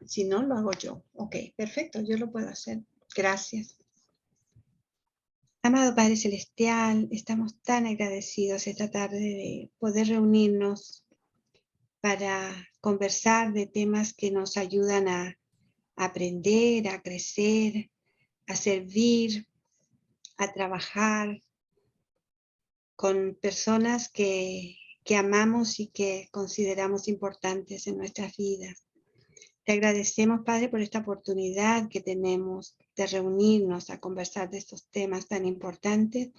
si no, lo hago yo. Ok, perfecto, yo lo puedo hacer. Gracias. Amado Padre Celestial, estamos tan agradecidos esta tarde de poder reunirnos para conversar de temas que nos ayudan a aprender, a crecer, a servir, a trabajar con personas que amamos y que consideramos importantes en nuestras vidas. Te agradecemos, Padre, por esta oportunidad que tenemos de reunirnos a conversar de estos temas tan importantes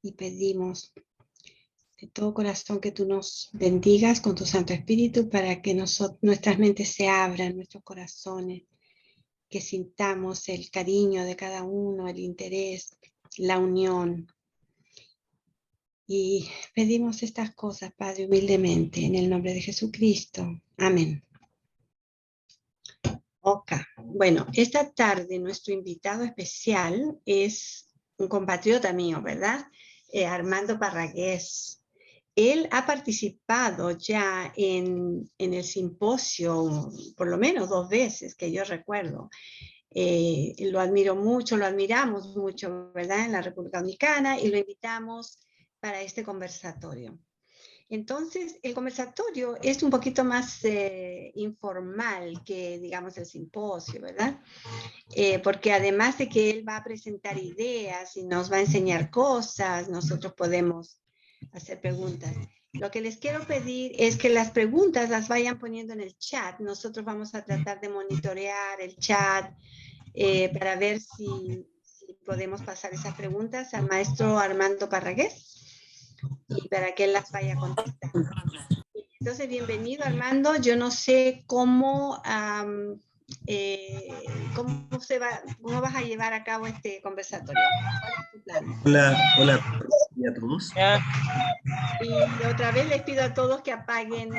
y pedimos de todo corazón que tú nos bendigas con tu Santo Espíritu para que nuestras mentes se abran, nuestros corazones, que sintamos el cariño de cada uno, el interés, la unión. Y pedimos estas cosas, Padre, humildemente, en el nombre de Jesucristo. Amén. Ok, bueno, esta tarde nuestro invitado especial es un compatriota mío, ¿verdad? Armando Parragués. Él ha participado ya en el simposio por lo menos 2 veces, que yo recuerdo. Lo admiro mucho, lo admiramos mucho, ¿verdad? En la República Dominicana, y lo invitamos para este conversatorio. Entonces, el conversatorio es un poquito más informal que, digamos, el simposio, ¿verdad? Porque además de que él va a presentar ideas y nos va a enseñar cosas, nosotros podemos hacer preguntas. Lo que les quiero pedir es que las preguntas las vayan poniendo en el chat. Nosotros vamos a tratar de monitorear el chat para ver si podemos pasar esas preguntas al maestro Armando Parragués y para que él las vaya contestando. Entonces, bienvenido, Armando. Yo no sé cómo cómo vas a llevar a cabo este conversatorio. ¿Cuál es tu plan? Hola a todos. Y otra vez les pido a todos que apaguen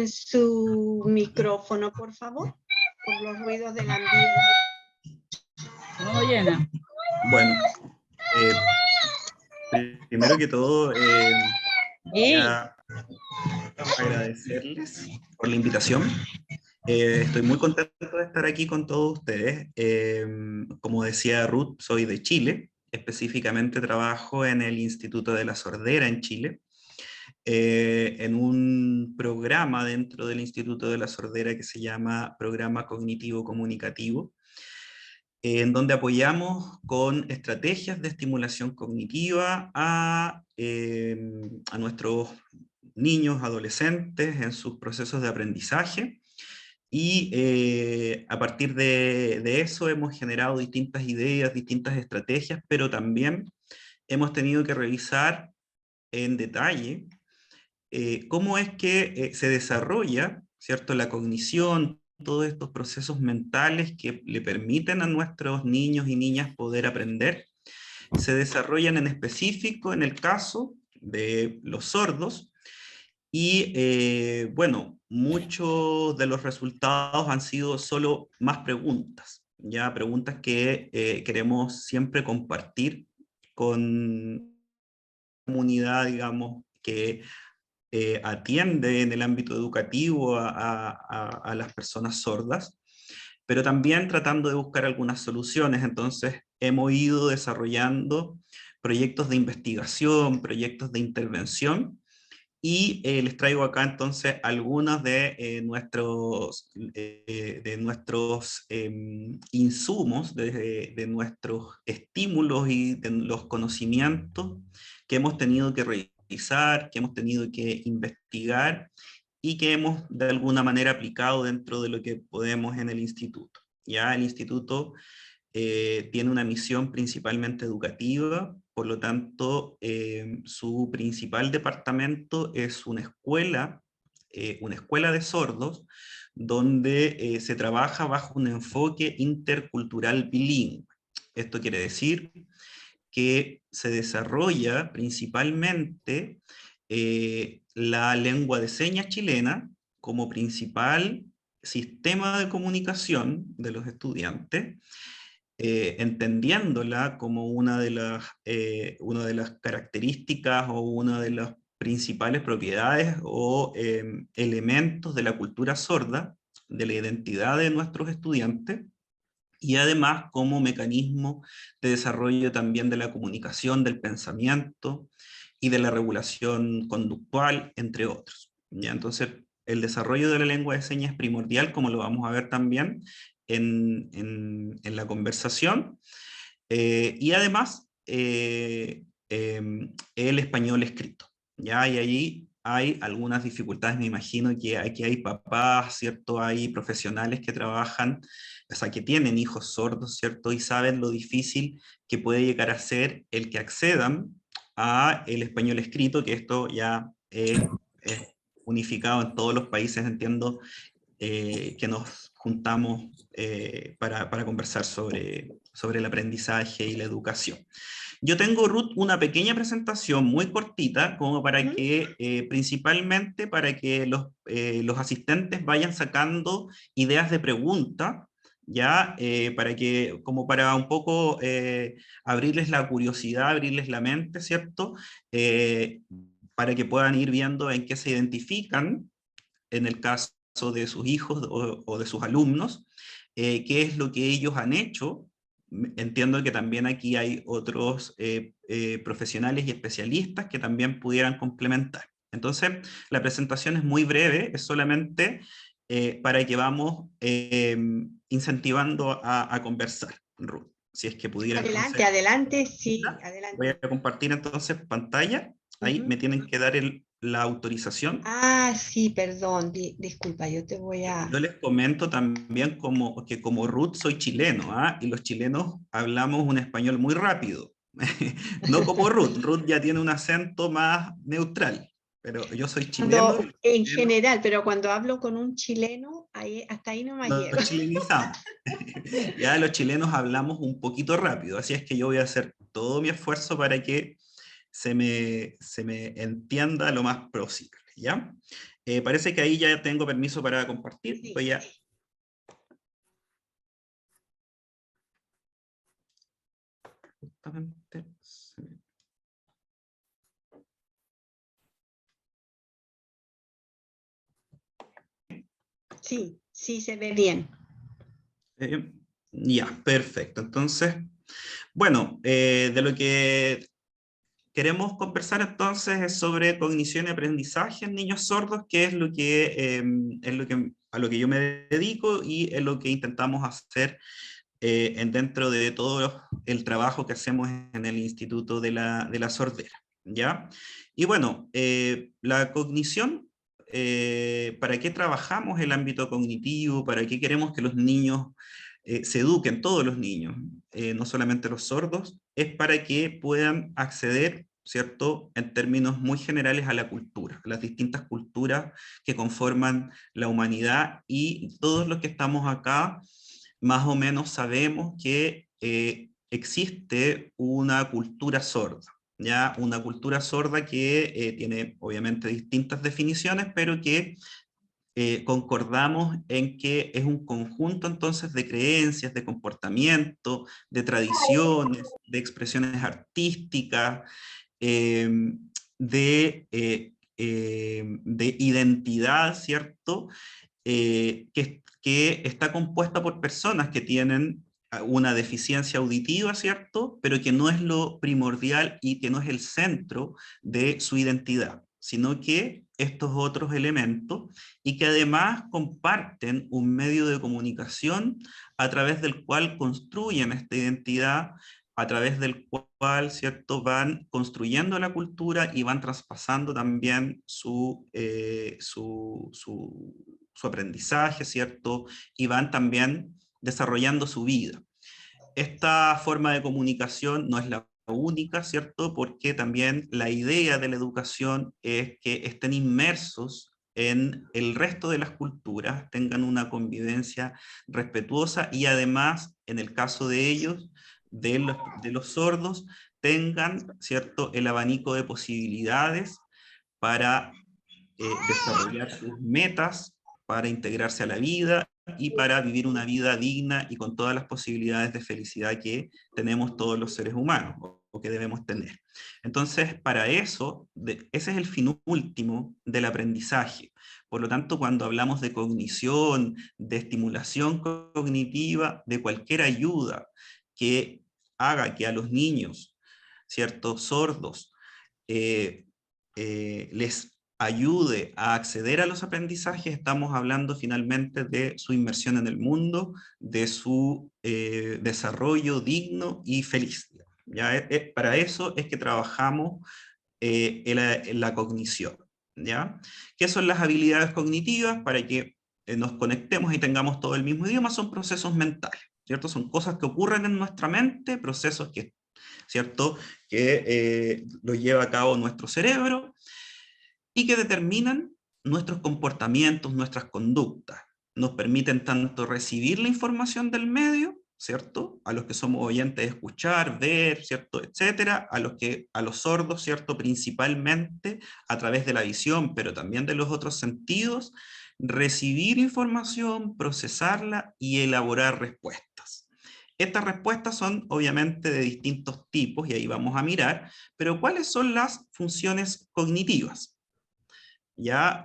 su micrófono, por favor, por los ruidos del ambiente. No llena. Bueno, primero que todo, quería agradecerles por la invitación. Estoy muy contento de estar aquí con todos ustedes. Como decía Ruth, soy de Chile. Específicamente trabajo en el Instituto de la Sordera en Chile, en un programa dentro del Instituto de la Sordera que se llama Programa Cognitivo Comunicativo, en donde apoyamos con estrategias de estimulación cognitiva a nuestros niños, adolescentes en sus procesos de aprendizaje. Y a partir de eso hemos generado distintas ideas, distintas estrategias, pero también hemos tenido que revisar en detalle cómo es que se desarrolla, ¿cierto?, la cognición, todos estos procesos mentales que le permiten a nuestros niños y niñas poder aprender, se desarrollan en específico en el caso de los sordos. Y bueno, muchos de los resultados han sido solo más preguntas, ya preguntas que queremos siempre compartir con la comunidad, digamos, que atiende en el ámbito educativo a las personas sordas, pero también tratando de buscar algunas soluciones. Entonces hemos ido desarrollando proyectos de investigación, proyectos de intervención, y les traigo acá entonces algunos de nuestros insumos, de nuestros estímulos y de los conocimientos que hemos tenido que revisar, que hemos tenido que investigar y que hemos de alguna manera aplicado dentro de lo que podemos en el instituto. Ya el instituto tiene una misión principalmente educativa, por lo tanto, su principal departamento es una escuela de sordos, donde se trabaja bajo un enfoque intercultural bilingüe. Esto quiere decir que se desarrolla principalmente la lengua de señas chilena como principal sistema de comunicación de los estudiantes, entendiéndola como una de las características o una de las principales propiedades o elementos de la cultura sorda, de la identidad de nuestros estudiantes, y además como mecanismo de desarrollo también de la comunicación, del pensamiento y de la regulación conductual, entre otros. ¿Ya? Entonces, el desarrollo de la lengua de señas es primordial, como lo vamos a ver también en la conversación, y además el español escrito. ¿Ya? Y allí hay algunas dificultades, me imagino que aquí hay papás, ¿cierto? Hay profesionales que trabajan, o sea, que tienen hijos sordos, ¿cierto? Y saben lo difícil que puede llegar a ser el que accedan a el español escrito, que esto ya es unificado en todos los países, entiendo, que nos juntamos para conversar sobre el aprendizaje y la educación. Yo tengo, Ruth, una pequeña presentación muy cortita, como para que, principalmente para que los asistentes vayan sacando ideas de pregunta, ya, para que, como para un poco abrirles la curiosidad, abrirles la mente, ¿cierto? Para que puedan ir viendo en qué se identifican, en el caso de sus hijos o de sus alumnos, qué es lo que ellos han hecho. Entiendo que también aquí hay otros profesionales y especialistas que también pudieran complementar. Entonces, la presentación es muy breve, es solamente para que vamos incentivando a conversar, Ruth. Si es que pudiera Adelante, entonces... adelante, sí, Voy adelante. a compartir entonces pantalla. Ahí me tienen que dar la autorización. Ah, sí, perdón, disculpa, yo te voy a... Yo les comento también que como Ruth soy chileno, ¿ah? Y los chilenos hablamos un español muy rápido. No como Ruth, Ruth ya tiene un acento más neutral, pero yo soy chileno y Cuando, los en chilenos general, pero cuando hablo con un chileno, hasta ahí no me llego. los chilenizamos. Ya los chilenos hablamos un poquito rápido, así es que yo voy a hacer todo mi esfuerzo para que se me entienda lo más posible, ¿ya? Parece que ahí ya tengo permiso para compartir. Sí. Voy a... Justamente... Sí, sí, se ve bien. Ya, perfecto. Entonces, bueno, de lo que queremos conversar entonces es sobre cognición y aprendizaje en niños sordos, que es a lo que yo me dedico y es lo que intentamos hacer dentro de todo el trabajo que hacemos en el Instituto de la Sordera, ¿ya? Y bueno, la cognición, ¿para qué trabajamos el ámbito cognitivo? ¿Para qué queremos que los niños se eduquen, todos los niños, no solamente los sordos? Es para que puedan acceder, ¿cierto?, en términos muy generales a la cultura, a las distintas culturas que conforman la humanidad, y todos los que estamos acá más o menos sabemos que existe una cultura sorda, ¿ya? Una cultura sorda que tiene obviamente distintas definiciones, pero que concordamos en que es un conjunto entonces de creencias, de comportamiento, de tradiciones, de expresiones artísticas, eh, de identidad, ¿cierto? Que está compuesta por personas que tienen una deficiencia auditiva, ¿cierto? Pero que no es lo primordial y que no es el centro de su identidad, sino que estos otros elementos, y que además comparten un medio de comunicación a través del cual construyen esta identidad, a través del cual, ¿cierto?, van construyendo la cultura y van traspasando también su aprendizaje, ¿cierto? Y van también desarrollando su vida. Esta forma de comunicación no es la única, ¿cierto? Porque también la idea de la educación es que estén inmersos en el resto de las culturas, tengan una convivencia respetuosa y además, en el caso de ellos, de los sordos, tengan, ¿cierto?, el abanico de posibilidades para desarrollar sus metas, para integrarse a la vida y para vivir una vida digna y con todas las posibilidades de felicidad que tenemos todos los seres humanos. que debemos tener. Entonces, para eso, ese es el fin último del aprendizaje. Por lo tanto, cuando hablamos de cognición, de estimulación cognitiva, de cualquier ayuda que haga que a los niños, ciertos sordos, les ayude a acceder a los aprendizajes, estamos hablando finalmente de su inmersión en el mundo, de su desarrollo digno y feliz. ¿Ya? Para eso es que trabajamos en la cognición. ¿Ya? ¿Qué son las habilidades cognitivas? Para que nos conectemos y tengamos todo el mismo idioma, son procesos mentales, ¿cierto? Son cosas que ocurren en nuestra mente, procesos que, ¿cierto? Que lo lleva a cabo nuestro cerebro, y que determinan nuestros comportamientos, nuestras conductas. Nos permiten tanto recibir la información del medio, ¿cierto? A los que somos oyentes, escuchar, ver, ¿cierto? Etcétera. A los sordos, ¿cierto? Principalmente a través de la visión, pero también de los otros sentidos, recibir información, procesarla y elaborar respuestas. Estas respuestas son obviamente de distintos tipos, y ahí vamos a mirar, pero ¿cuáles son las funciones cognitivas? ¿Ya?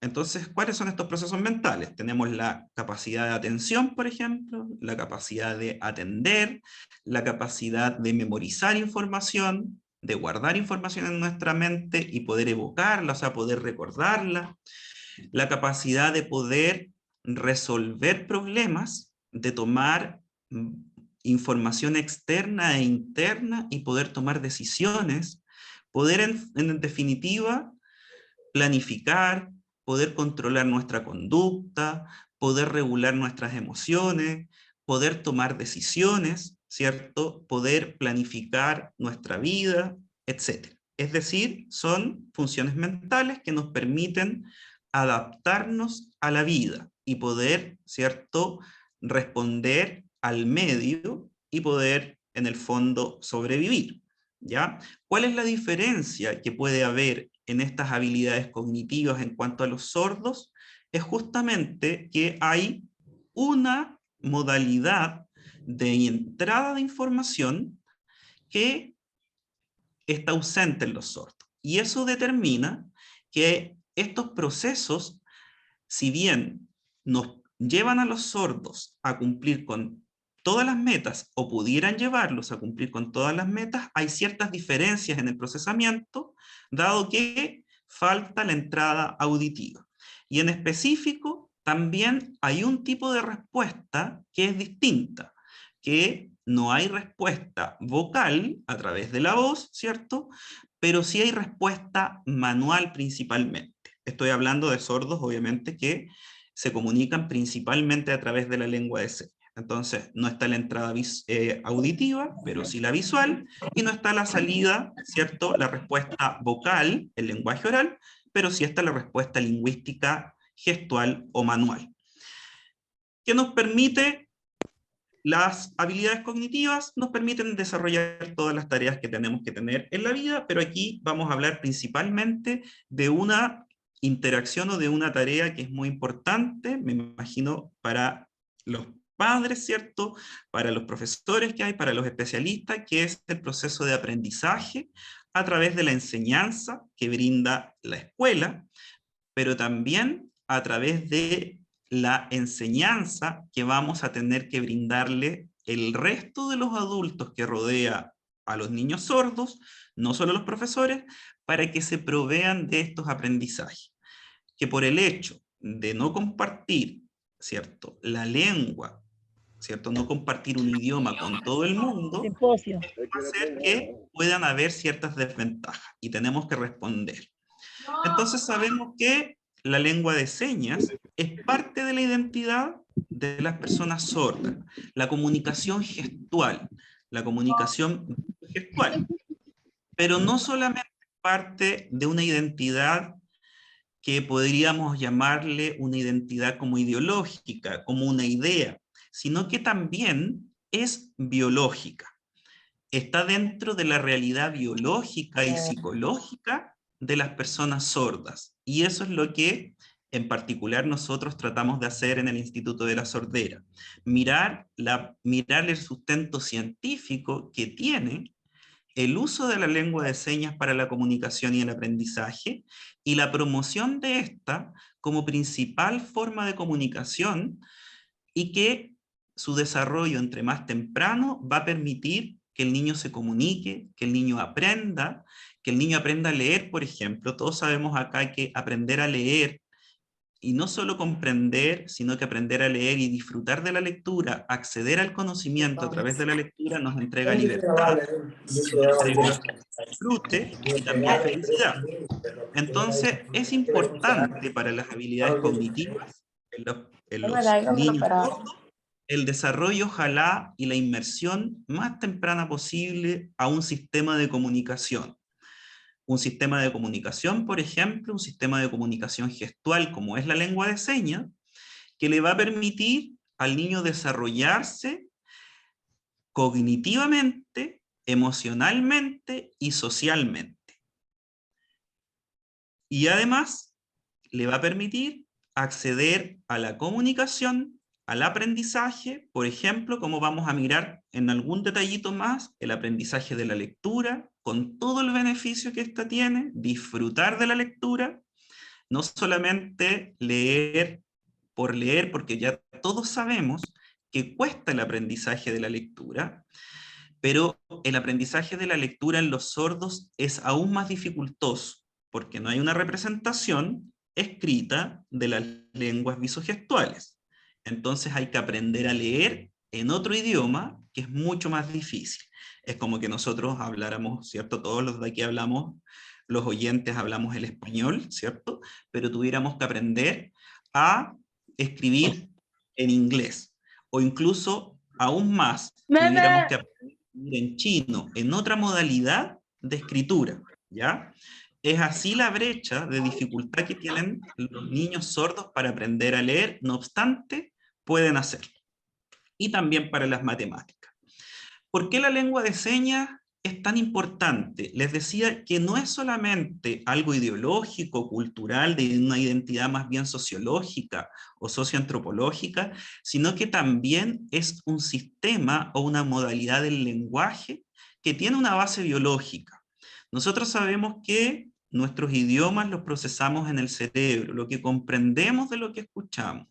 Entonces, ¿cuáles son estos procesos mentales? Tenemos la capacidad de atención, por ejemplo, la capacidad de atender, la capacidad de memorizar información, de guardar información en nuestra mente y poder evocarla, o sea, poder recordarla, la capacidad de poder resolver problemas, de tomar información externa e interna y poder tomar decisiones, poder en definitiva planificar, poder controlar nuestra conducta, poder regular nuestras emociones, poder tomar decisiones, ¿cierto? Poder planificar nuestra vida, etc. Es decir, son funciones mentales que nos permiten adaptarnos a la vida y poder, ¿cierto?, responder al medio y poder, en el fondo, sobrevivir. ¿Ya? ¿Cuál es la diferencia que puede haber en estas habilidades cognitivas en cuanto a los sordos? Es justamente que hay una modalidad de entrada de información que está ausente en los sordos. Y eso determina que estos procesos, si bien nos llevan a los sordos a cumplir con todas las metas, o pudieran llevarlos a cumplir con todas las metas, hay ciertas diferencias en el procesamiento, dado que falta la entrada auditiva. Y en específico, también hay un tipo de respuesta que es distinta, que no hay respuesta vocal a través de la voz, ¿cierto? Pero sí hay respuesta manual principalmente. Estoy hablando de sordos, obviamente, que se comunican principalmente a través de la lengua de señas. Entonces, no está la entrada auditiva, pero sí la visual, y no está la salida, ¿cierto? La respuesta vocal, el lenguaje oral, pero sí está la respuesta lingüística, gestual o manual. ¿Qué nos permite? Las habilidades cognitivas nos permiten desarrollar todas las tareas que tenemos que tener en la vida, pero aquí vamos a hablar principalmente de una interacción o de una tarea que es muy importante, me imagino, para los padres, ¿cierto? Para los profesores que hay, para los especialistas, que es el proceso de aprendizaje a través de la enseñanza que brinda la escuela, pero también a través de la enseñanza que vamos a tener que brindarle el resto de los adultos que rodea a los niños sordos, no solo los profesores, para que se provean de estos aprendizajes. Que por el hecho de no compartir, ¿cierto?, la lengua, ¿cierto?, no compartir un idioma con todo el mundo, va a hacer que puedan haber ciertas desventajas y tenemos que responder. Entonces sabemos que la lengua de señas es parte de la identidad de las personas sordas, la comunicación gestual, pero no solamente parte de una identidad que podríamos llamarle una identidad como ideológica, como una idea, sino que también es biológica. Está dentro de la realidad biológica y psicológica de las personas sordas. Y eso es lo que en particular nosotros tratamos de hacer en el Instituto de la Sordera. Mirar el sustento científico que tiene el uso de la lengua de señas para la comunicación y el aprendizaje, y la promoción de esta como principal forma de comunicación, y que su desarrollo entre más temprano va a permitir que el niño se comunique, que el niño aprenda a leer, por ejemplo. Todos sabemos acá que aprender a leer, y no solo comprender, sino que aprender a leer y disfrutar de la lectura, acceder al conocimiento a través de la lectura, nos entrega libertad, nos entrega disfrute y también felicidad. Entonces, es importante para las habilidades cognitivas en los niños sordos el desarrollo, ojalá, y la inmersión más temprana posible a un sistema de comunicación. Un sistema de comunicación, por ejemplo, un sistema de comunicación gestual como es la lengua de señas, que le va a permitir al niño desarrollarse cognitivamente, emocionalmente y socialmente. Y además le va a permitir acceder a la comunicación, al aprendizaje, por ejemplo, como vamos a mirar en algún detallito más, el aprendizaje de la lectura, con todo el beneficio que ésta tiene, disfrutar de la lectura, no solamente leer por leer, porque ya todos sabemos que cuesta el aprendizaje de la lectura, pero el aprendizaje de la lectura en los sordos es aún más dificultoso, porque no hay una representación escrita de las lenguas visogestuales. Entonces hay que aprender a leer en otro idioma que es mucho más difícil. Es como que nosotros habláramos, ¿cierto? Todos los de aquí hablamos, los oyentes hablamos el español, ¿cierto? Pero tuviéramos que aprender a escribir en inglés, o incluso aún más, tuviéramos que aprender en chino, en otra modalidad de escritura, ¿ya? Es así la brecha de dificultad que tienen los niños sordos para aprender a leer, no obstante, pueden hacerlo. Y también para las matemáticas. ¿Por qué la lengua de señas es tan importante? Les decía que no es solamente algo ideológico, cultural, de una identidad más bien sociológica o socioantropológica, sino que también es un sistema o una modalidad del lenguaje que tiene una base biológica. Nosotros sabemos que nuestros idiomas los procesamos en el cerebro, lo que comprendemos de lo que escuchamos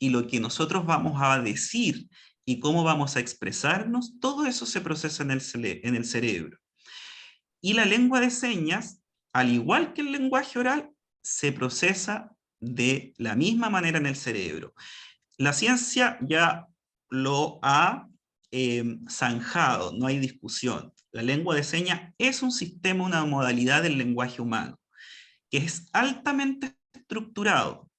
y lo que nosotros vamos a decir y cómo vamos a expresarnos, todo eso se procesa en el cerebro. Y la lengua de señas, al igual que el lenguaje oral, se procesa de la misma manera en el cerebro. La ciencia ya lo ha zanjado, no hay discusión. La lengua de señas es un sistema, una modalidad del lenguaje humano, que es altamente estructurado,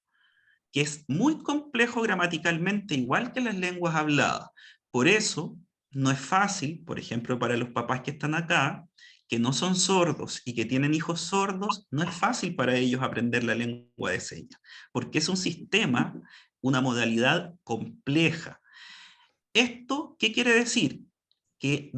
que es muy complejo gramaticalmente, igual que las lenguas habladas. Por eso, no es fácil, por ejemplo, para los papás que están acá, que no son sordos y que tienen hijos sordos, no es fácil para ellos aprender la lengua de señas, porque es un sistema, una modalidad compleja. ¿Esto qué quiere decir? Que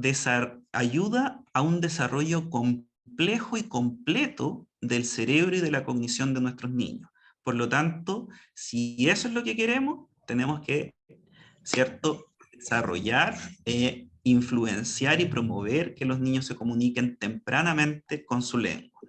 ayuda a un desarrollo complejo y completo del cerebro y de la cognición de nuestros niños. Por lo tanto, si eso es lo que queremos, tenemos que, ¿cierto?, desarrollar, influenciar y promover que los niños se comuniquen tempranamente con su lengua.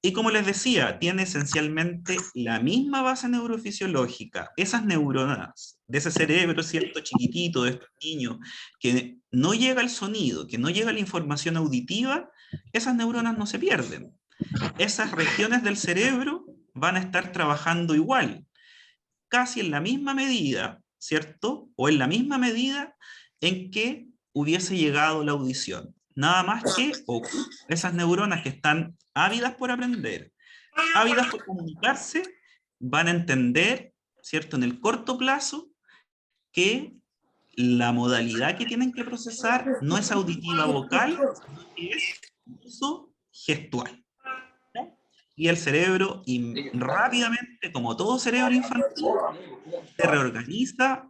Y como les decía, tiene esencialmente la misma base neurofisiológica. Esas neuronas de ese cerebro, ¿cierto?, chiquitito, de estos niños, que no llega el sonido, que no llega la información auditiva, esas neuronas no se pierden. Esas regiones del cerebro van a estar trabajando igual, casi en la misma medida, ¿cierto? O en la misma medida en que hubiese llegado la audición. Nada más que esas neuronas que están ávidas por aprender, ávidas por comunicarse, van a entender, ¿cierto?, en el corto plazo, que la modalidad que tienen que procesar no es auditiva vocal, sino que es uso gestual. Y el cerebro rápidamente, como todo cerebro infantil, se reorganiza,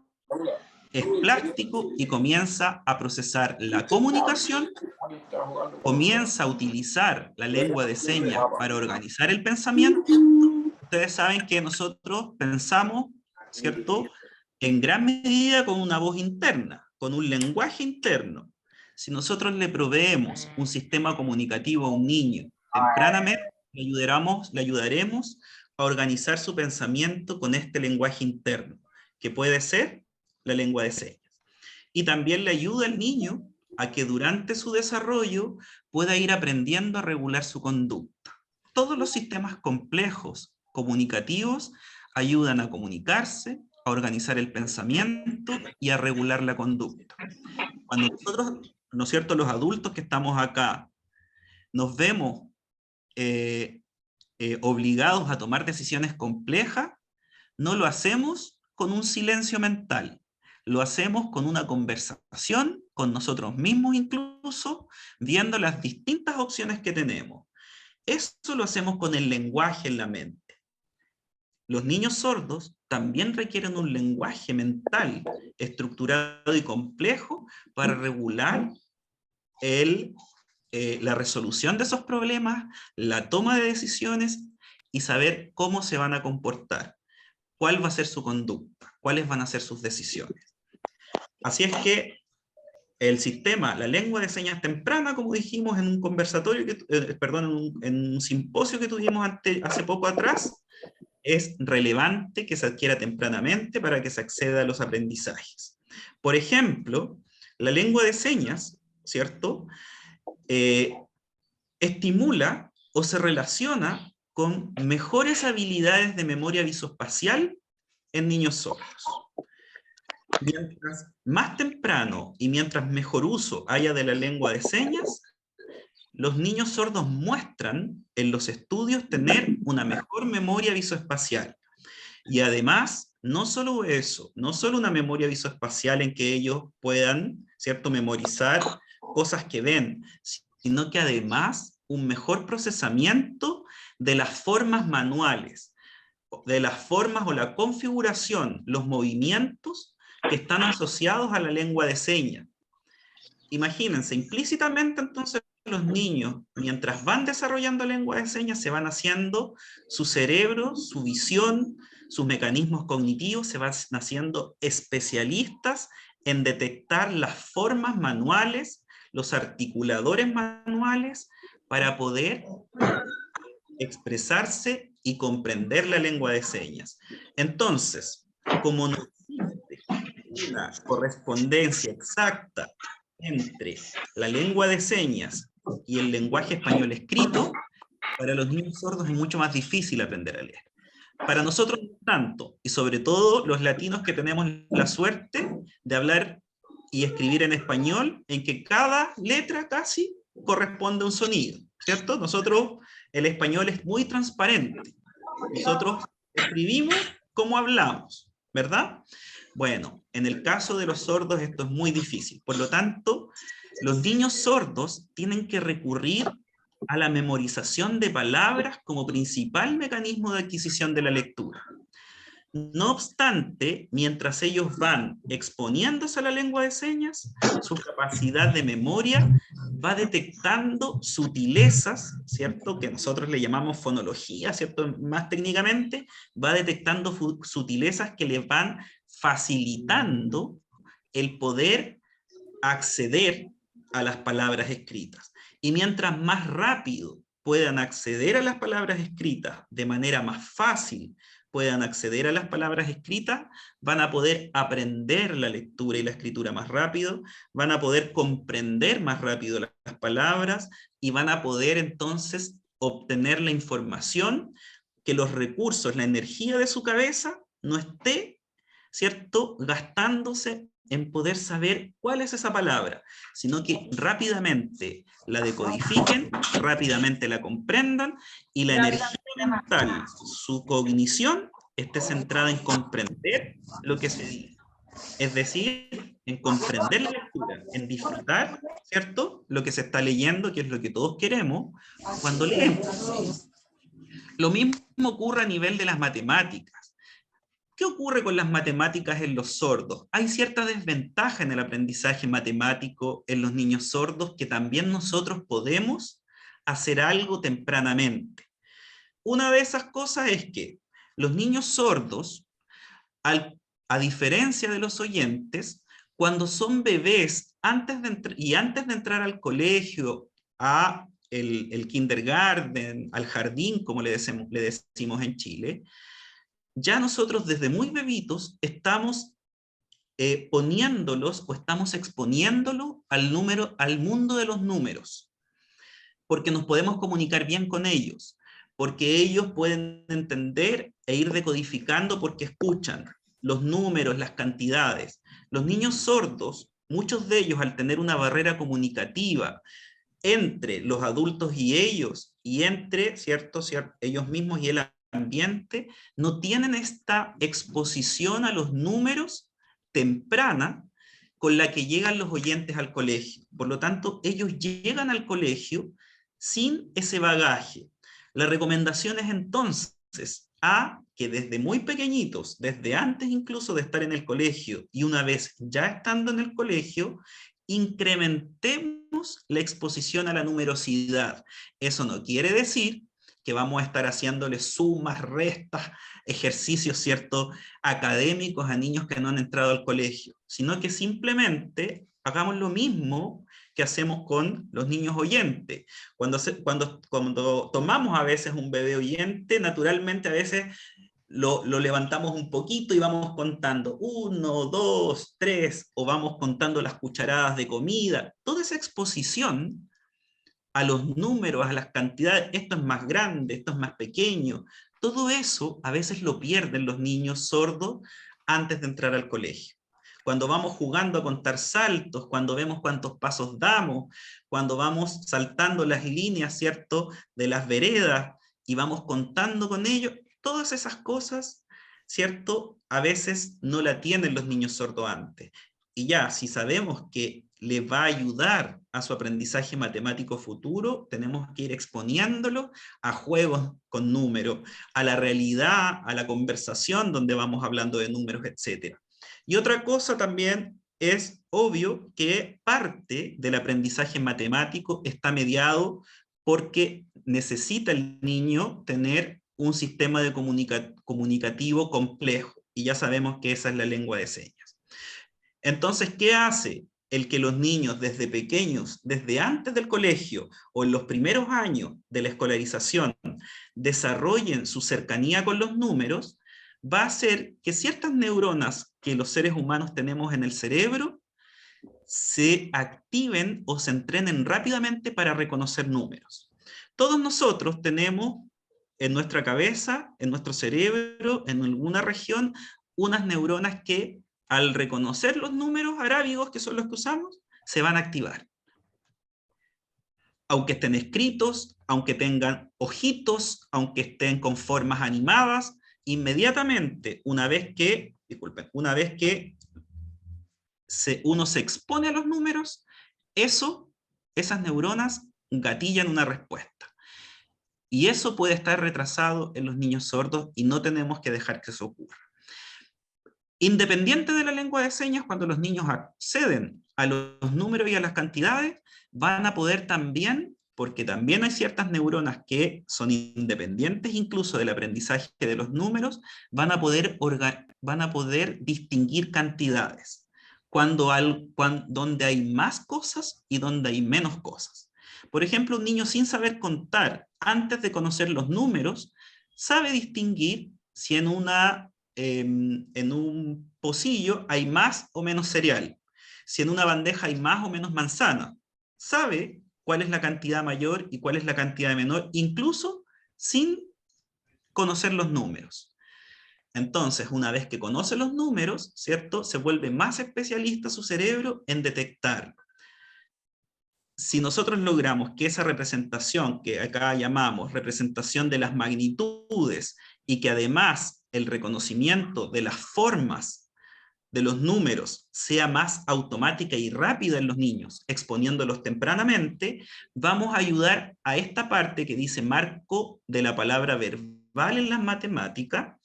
es plástico y comienza a procesar la comunicación, comienza a utilizar la lengua de señas para organizar el pensamiento. Ustedes saben que nosotros pensamos, ¿cierto?, en gran medida con una voz interna, con un lenguaje interno. Si nosotros le proveemos un sistema comunicativo a un niño tempranamente, le ayudaremos a organizar su pensamiento con este lenguaje interno, que puede ser la lengua de señas. Y también le ayuda al niño a que durante su desarrollo pueda ir aprendiendo a regular su conducta. Todos los sistemas complejos comunicativos ayudan a comunicarse, a organizar el pensamiento y a regular la conducta. Cuando nosotros, ¿no es cierto?, los adultos que estamos acá, nos vemos obligados a tomar decisiones complejas, no lo hacemos con un silencio mental, lo hacemos con una conversación con nosotros mismos, incluso viendo las distintas opciones que tenemos. Eso lo hacemos con el lenguaje en la mente. Los niños sordos también requieren un lenguaje mental estructurado y complejo para regular la resolución de esos problemas, la toma de decisiones y saber cómo se van a comportar, cuál va a ser su conducta, cuáles van a ser sus decisiones. Así es que el sistema, la lengua de señas temprana, como dijimos en un conversatorio, en un simposio que tuvimos hace poco atrás, es relevante que se adquiera tempranamente para que se acceda a los aprendizajes. Por ejemplo, la lengua de señas, ¿cierto?, estimula o se relaciona con mejores habilidades de memoria visoespacial en niños sordos. Mientras más temprano y mientras mejor uso haya de la lengua de señas, los niños sordos muestran en los estudios tener una mejor memoria visoespacial. Y además, no solo eso, no solo una memoria visoespacial en que ellos puedan, ¿cierto?, memorizar cosas que ven, sino que además un mejor procesamiento de las formas manuales, de las formas o la configuración, los movimientos que están asociados a la lengua de señas. Imagínense, implícitamente entonces los niños, mientras van desarrollando lengua de señas, se van haciendo su cerebro, su visión, sus mecanismos cognitivos, se van haciendo especialistas en detectar las formas manuales, los articuladores manuales, para poder expresarse y comprender la lengua de señas. Entonces, como no existe una correspondencia exacta entre la lengua de señas y el lenguaje español escrito, para los niños sordos es mucho más difícil aprender a leer. Para nosotros no tanto, y sobre todo los latinos que tenemos la suerte de hablar y escribir en español, en que cada letra casi corresponde a un sonido, ¿cierto? Nosotros, el español es muy transparente. Nosotros escribimos como hablamos, ¿verdad? Bueno, en el caso de los sordos esto es muy difícil. Por lo tanto, los niños sordos tienen que recurrir a la memorización de palabras como principal mecanismo de adquisición de la lectura. No obstante, mientras ellos van exponiéndose a la lengua de señas, su capacidad de memoria va detectando sutilezas, ¿cierto?, que nosotros le llamamos fonología, ¿cierto?, más técnicamente, va detectando sutilezas que le van facilitando el poder acceder a las palabras escritas. Y mientras más rápido puedan acceder a las palabras escritas, de manera más fácil puedan acceder a las palabras escritas, van a poder aprender la lectura y la escritura más rápido, van a poder comprender más rápido las palabras y van a poder entonces obtener la información, que los recursos, la energía de su cabeza no esté, ¿cierto?, gastándose en poder saber cuál es esa palabra, sino que rápidamente la decodifiquen, rápidamente la comprendan y la energía mental, su cognición, esté centrada en comprender lo que se dice. Es decir, en comprender la lectura, en disfrutar, ¿cierto?, lo que se está leyendo, que es lo que todos queremos cuando leemos. Lo mismo ocurre a nivel de las matemáticas. ¿Qué ocurre con las matemáticas en los sordos? Hay cierta desventaja en el aprendizaje matemático en los niños sordos, que también nosotros podemos hacer algo tempranamente. Una de esas cosas es que los niños sordos, a diferencia de los oyentes, cuando son bebés, antes de entrar al colegio, a el kindergarten, al jardín, como le decimos en Chile, ya nosotros desde muy bebitos estamos poniéndolos o estamos exponiéndolo al mundo de los números, porque nos podemos comunicar bien con ellos, porque ellos pueden entender e ir decodificando porque escuchan los números, las cantidades. Los niños sordos, muchos de ellos al tener una barrera comunicativa entre los adultos y entre ellos mismos y el ambiente, no tienen esta exposición a los números temprana con la que llegan los oyentes al colegio. Por lo tanto, ellos llegan al colegio sin ese bagaje. La recomendación es entonces que desde muy pequeñitos, desde antes incluso de estar en el colegio y una vez ya estando en el colegio, incrementemos la exposición a la numerosidad. Eso no quiere decir que vamos a estar haciéndole sumas, restas, ejercicios, ¿cierto?, académicos a niños que no han entrado al colegio, sino que simplemente hagamos lo mismo que hacemos con los niños oyentes. Cuando tomamos a veces un bebé oyente, naturalmente a veces lo levantamos un poquito y vamos contando 1, 2, 3, o vamos contando las cucharadas de comida. Toda esa exposición a los números, a las cantidades, esto es más grande, esto es más pequeño, todo eso a veces lo pierden los niños sordos antes de entrar al colegio. Cuando vamos jugando a contar saltos, cuando vemos cuántos pasos damos, cuando vamos saltando las líneas, ¿cierto?, de las veredas y vamos contando con ellos, todas esas cosas, ¿cierto?, a veces no la tienen los niños sordos antes. Y ya, si sabemos que le va a ayudar a su aprendizaje matemático futuro, tenemos que ir exponiéndolo a juegos con números, a la realidad, a la conversación donde vamos hablando de números, etc. Y otra cosa también es obvio que parte del aprendizaje matemático está mediado porque necesita el niño tener un sistema de comunicativo complejo, y ya sabemos que esa es la lengua de señas. Entonces, ¿qué hace el que los niños desde pequeños, desde antes del colegio o en los primeros años de la escolarización, desarrollen su cercanía con los números? Va a hacer que ciertas neuronas que los seres humanos tenemos en el cerebro se activen o se entrenen rápidamente para reconocer números. Todos nosotros tenemos en nuestra cabeza, en nuestro cerebro, en alguna región, unas neuronas que al reconocer los números arábigos, que son los que usamos, se van a activar. Aunque estén escritos, aunque tengan ojitos, aunque estén con formas animadas, inmediatamente, una vez que uno se expone a los números, esas neuronas gatillan una respuesta. Y eso puede estar retrasado en los niños sordos y no tenemos que dejar que eso ocurra. Independiente de la lengua de señas, cuando los niños acceden a los números y a las cantidades, van a poder también, porque también hay ciertas neuronas que son independientes incluso del aprendizaje de los números, van a poder distinguir cantidades, donde hay más cosas y donde hay menos cosas. Por ejemplo, un niño sin saber contar, antes de conocer los números, sabe distinguir si en un pocillo hay más o menos cereal, si en una bandeja hay más o menos manzana. Sabe cuál es la cantidad mayor y cuál es la cantidad menor, incluso sin conocer los números. Entonces, una vez que conoce los números, ¿cierto?, se vuelve más especialista su cerebro en detectarlo. Si nosotros logramos que esa representación, que acá llamamos representación de las magnitudes, y que además el reconocimiento de las formas de los números sea más automática y rápida en los niños, exponiéndolos tempranamente, vamos a ayudar a esta parte que dice marco de la palabra verbal en las matemáticas,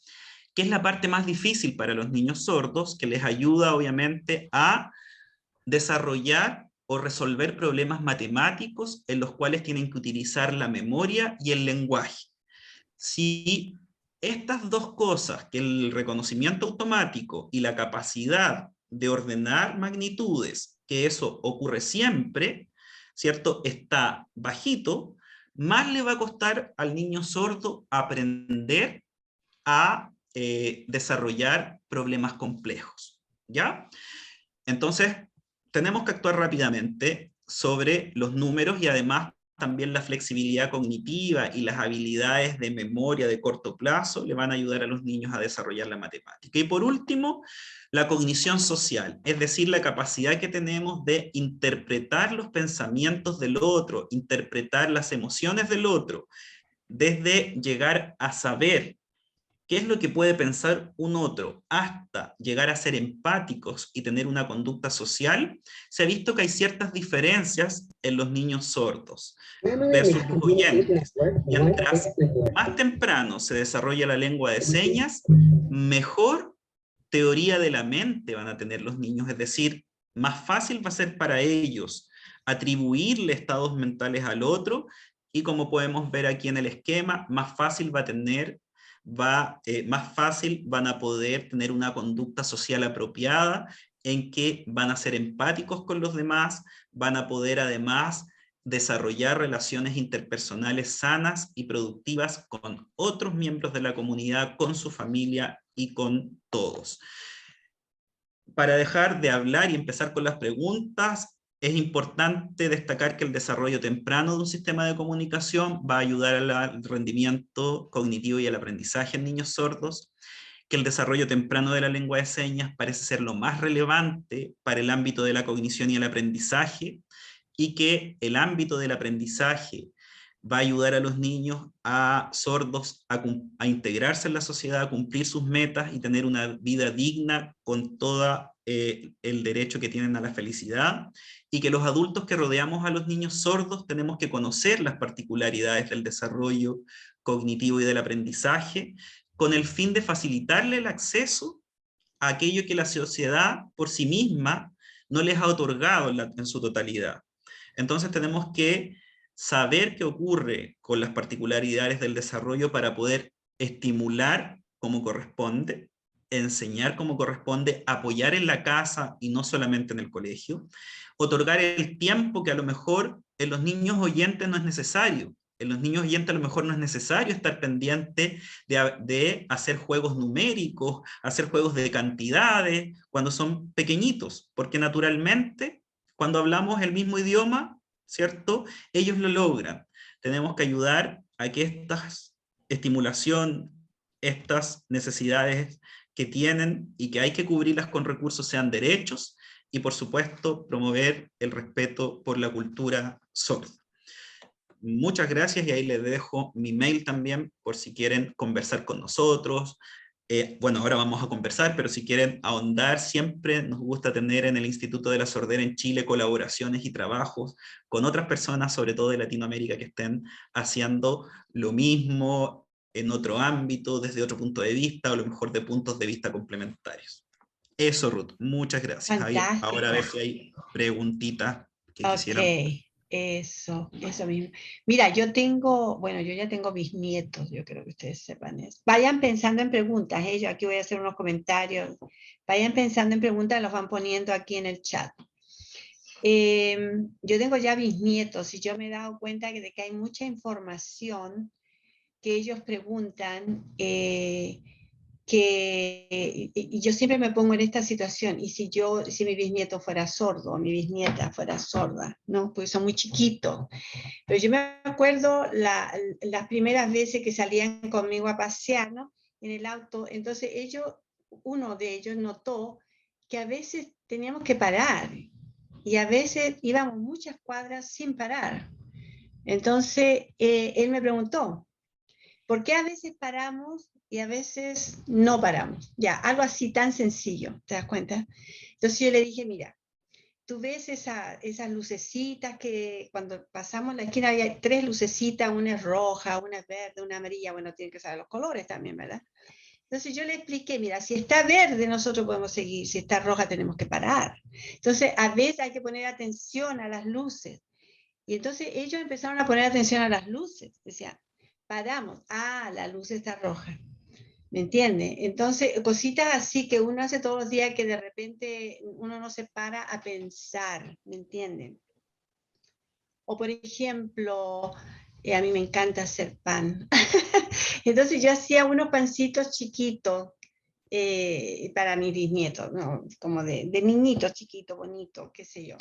que es la parte más difícil para los niños sordos, que les ayuda obviamente a desarrollar o resolver problemas matemáticos en los cuales tienen que utilizar la memoria y el lenguaje. Si estas dos cosas, que el reconocimiento automático y la capacidad de ordenar magnitudes, que eso ocurre siempre, ¿cierto? Está bajito, más le va a costar al niño sordo aprender a desarrollar problemas complejos, ¿ya? Entonces, tenemos que actuar rápidamente sobre los números y además también la flexibilidad cognitiva y las habilidades de memoria de corto plazo le van a ayudar a los niños a desarrollar la matemática. Y por último, la cognición social, es decir, la capacidad que tenemos de interpretar los pensamientos del otro, interpretar las emociones del otro, desde llegar a saber qué es lo que puede pensar un otro, hasta llegar a ser empáticos y tener una conducta social, se ha visto que hay ciertas diferencias en los niños sordos versus los oyentes. Mientras más temprano se desarrolla la lengua de señas, mejor teoría de la mente van a tener los niños, es decir, más fácil va a ser para ellos atribuirle estados mentales al otro, y como podemos ver aquí en el esquema, más fácil más fácil van a poder tener una conducta social apropiada, en que van a ser empáticos con los demás, van a poder además desarrollar relaciones interpersonales sanas y productivas con otros miembros de la comunidad, con su familia y con todos. Para dejar de hablar y empezar con las preguntas, es importante destacar que el desarrollo temprano de un sistema de comunicación va a ayudar al rendimiento cognitivo y al aprendizaje en niños sordos, que el desarrollo temprano de la lengua de señas parece ser lo más relevante para el ámbito de la cognición y el aprendizaje, y que el ámbito del aprendizaje va a ayudar a los niños sordos a integrarse en la sociedad, a cumplir sus metas y tener una vida digna con todo el derecho que tienen a la felicidad, y que los adultos que rodeamos a los niños sordos tenemos que conocer las particularidades del desarrollo cognitivo y del aprendizaje, con el fin de facilitarle el acceso a aquello que la sociedad por sí misma no les ha otorgado en su totalidad. Entonces tenemos que saber qué ocurre con las particularidades del desarrollo para poder estimular como corresponde, enseñar como corresponde, apoyar en la casa y no solamente en el colegio, otorgar el tiempo que a lo mejor en los niños oyentes no es necesario. En los niños oyentes a lo mejor no es necesario estar pendiente de hacer juegos numéricos, hacer juegos de cantidades, cuando son pequeñitos, porque naturalmente, cuando hablamos el mismo idioma, ¿cierto? Ellos lo logran. Tenemos que ayudar a que esta estimulación, estas necesidades que tienen y que hay que cubrirlas con recursos sean derechos, y por supuesto promover el respeto por la cultura sorda. Muchas gracias, y ahí les dejo mi mail también por si quieren conversar con nosotros. Bueno, ahora vamos a conversar, pero si quieren ahondar, siempre nos gusta tener en el Instituto de la Sordera en Chile colaboraciones y trabajos con otras personas, sobre todo de Latinoamérica, que estén haciendo lo mismo en otro ámbito, desde otro punto de vista, o a lo mejor de puntos de vista complementarios. Eso, Ruth, muchas gracias. Fantástico. Ahora a ver si hay preguntitas que quisieran. Eso mismo. Mira, yo ya tengo bisnietos, yo creo que ustedes sepan eso. Vayan pensando en preguntas, yo aquí voy a hacer unos comentarios. Vayan pensando en preguntas, los van poniendo aquí en el chat. Yo tengo ya bisnietos y yo me he dado cuenta de que hay mucha información que ellos preguntan, y yo siempre me pongo en esta situación, y si mi bisnieto fuera sordo, o mi bisnieta fuera sorda, ¿no? Porque son muy chiquitos. Pero yo me acuerdo las primeras veces que salían conmigo a pasear, ¿no? En el auto, entonces uno de ellos notó que a veces teníamos que parar, y a veces íbamos muchas cuadras sin parar. Entonces, él me preguntó, ¿por qué a veces paramos y a veces no paramos? Ya, algo así tan sencillo, ¿te das cuenta? Entonces yo le dije, mira, tú ves esas lucecitas que cuando pasamos la esquina hay 3 lucecitas, una es roja, una es verde, una amarilla, bueno, tienen que saber los colores también, ¿verdad? Entonces yo le expliqué, mira, si está verde nosotros podemos seguir, si está roja tenemos que parar. Entonces a veces hay que poner atención a las luces. Y entonces ellos empezaron a poner atención a las luces, decían, paramos, la luz está roja. ¿Me entiende? Entonces, cositas así que uno hace todos los días que de repente uno no se para a pensar, ¿me entienden? O por ejemplo, a mí me encanta hacer pan. Entonces yo hacía unos pancitos chiquitos para mis bisnietos, ¿no? Como de niñitos chiquitos, bonitos, qué sé yo.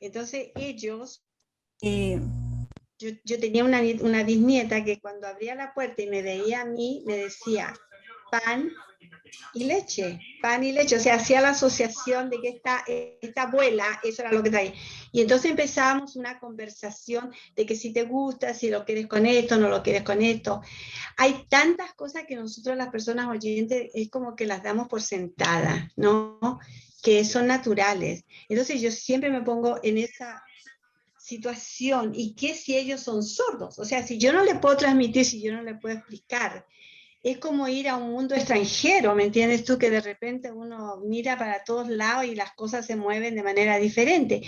Entonces ellos, yo tenía una bisnieta que cuando abría la puerta y me veía a mí, me decía, pan y leche, pan y leche, o sea, hacía la asociación de que esta abuela, eso era lo que traía. Y entonces empezábamos una conversación de que si te gusta, si lo quieres con esto, no lo quieres con esto. Hay tantas cosas que nosotros las personas oyentes es como que las damos por sentadas, ¿no? Que son naturales. Entonces yo siempre me pongo en esa situación, ¿y qué si ellos son sordos? O sea, si yo no le puedo transmitir, si yo no le puedo explicar, es como ir a un mundo extranjero, ¿me entiendes tú? Que de repente uno mira para todos lados y las cosas se mueven de manera diferente.